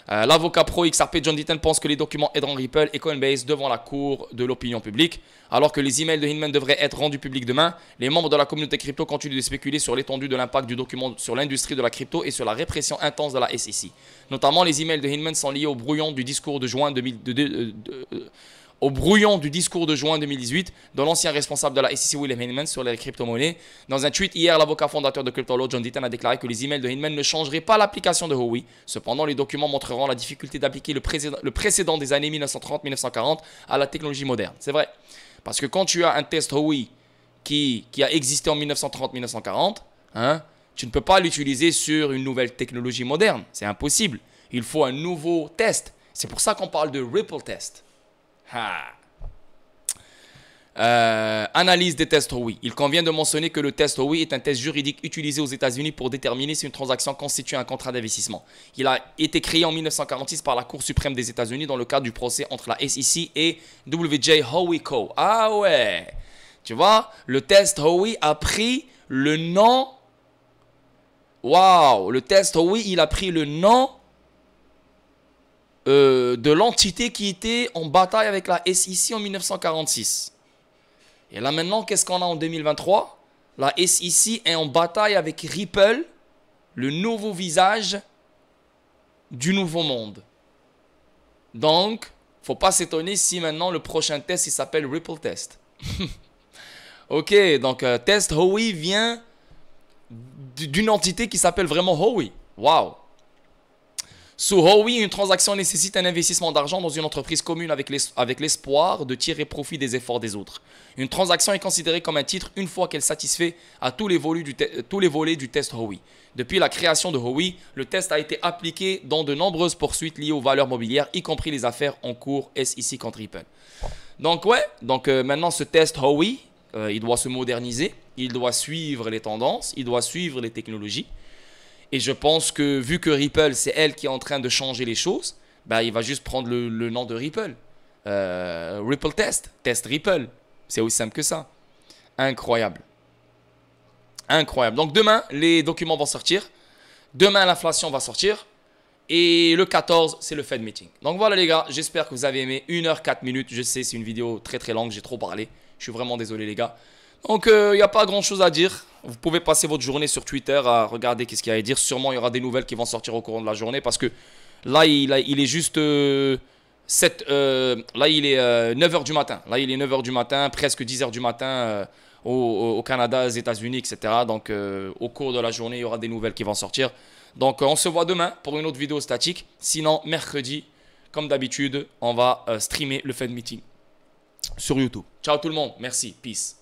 L'avocat pro XRP John Deaton pense que les documents aideront Ripple et Coinbase devant la cour de l'opinion publique. Alors que les emails de Hinman devraient être rendus publics demain, les membres de la communauté crypto continuent de spéculer sur l'étendue de l'impact du document sur l'industrie de la crypto et sur la répression intense de la SEC. Notamment, les emails de Hinman sont liés au brouillon du discours de juin 2018 de l'ancien responsable de la SEC William Hinman sur les crypto-monnaies. Dans un tweet hier, l'avocat fondateur de CryptoLaw John Deaton a déclaré que les emails de Hinman ne changeraient pas l'application de Howey. Cependant, les documents montreront la difficulté d'appliquer le précédent des années 1930-1940 à la technologie moderne. C'est vrai. Parce que quand tu as un test Howey qui a existé en 1930-1940, tu ne peux pas l'utiliser sur une nouvelle technologie moderne. C'est impossible. Il faut un nouveau test. C'est pour ça qu'on parle de Ripple test. Analyse des tests Howey. Il convient de mentionner que le test Howey est un test juridique utilisé aux États-Unis pour déterminer si une transaction constitue un contrat d'investissement. Il a été créé en 1946 par la Cour suprême des États-Unis dans le cadre du procès entre la SEC et W.J. Howey Co. Ah ouais, tu vois, le test Howey a pris le nom. Waouh, le test Howey, il a pris le nom de l'entité qui était en bataille avec la SEC en 1946. Et là maintenant, qu'est-ce qu'on a en 2023? La SEC est en bataille avec Ripple, le nouveau visage du nouveau monde. Donc, faut pas s'étonner si maintenant le prochain test il s'appelle Ripple Test. Ok, donc test Howey vient d'une entité qui s'appelle vraiment Howey. Waouh! Sous Howey, une transaction nécessite un investissement d'argent dans une entreprise commune avec l'espoir de tirer profit des efforts des autres. Une transaction est considérée comme un titre une fois qu'elle satisfait à tous les volets du test Howey. Depuis la création de Howey, le test a été appliqué dans de nombreuses poursuites liées aux valeurs mobilières, y compris les affaires en cours SEC contre Ripple. Donc maintenant ce test Howey, il doit se moderniser, il doit suivre les tendances, il doit suivre les technologies. Et je pense que vu que Ripple, c'est elle qui est en train de changer les choses, il va juste prendre le nom de Ripple. Ripple Test, Test Ripple. C'est aussi simple que ça. Incroyable. Incroyable. Donc demain, les documents vont sortir. Demain, l'inflation va sortir. Et le 14, c'est le Fed Meeting. Donc voilà les gars, j'espère que vous avez aimé. 1h04. Je sais, c'est une vidéo très très longue, j'ai trop parlé. Je suis vraiment désolé les gars. Donc il n'y a pas grand chose à dire. Vous pouvez passer votre journée sur Twitter à regarder qu'est-ce qu'il y a à dire. Sûrement il y aura des nouvelles qui vont sortir au courant de la journée. Parce que là il est juste 9h du matin. Là il est 9h du matin, presque 10h du matin au Canada, aux États-Unis, etc. Donc au cours de la journée il y aura des nouvelles qui vont sortir. Donc on se voit demain pour une autre vidéo statique. Sinon mercredi, comme d'habitude, on va streamer le Fed Meeting sur YouTube. Ciao tout le monde, merci, peace.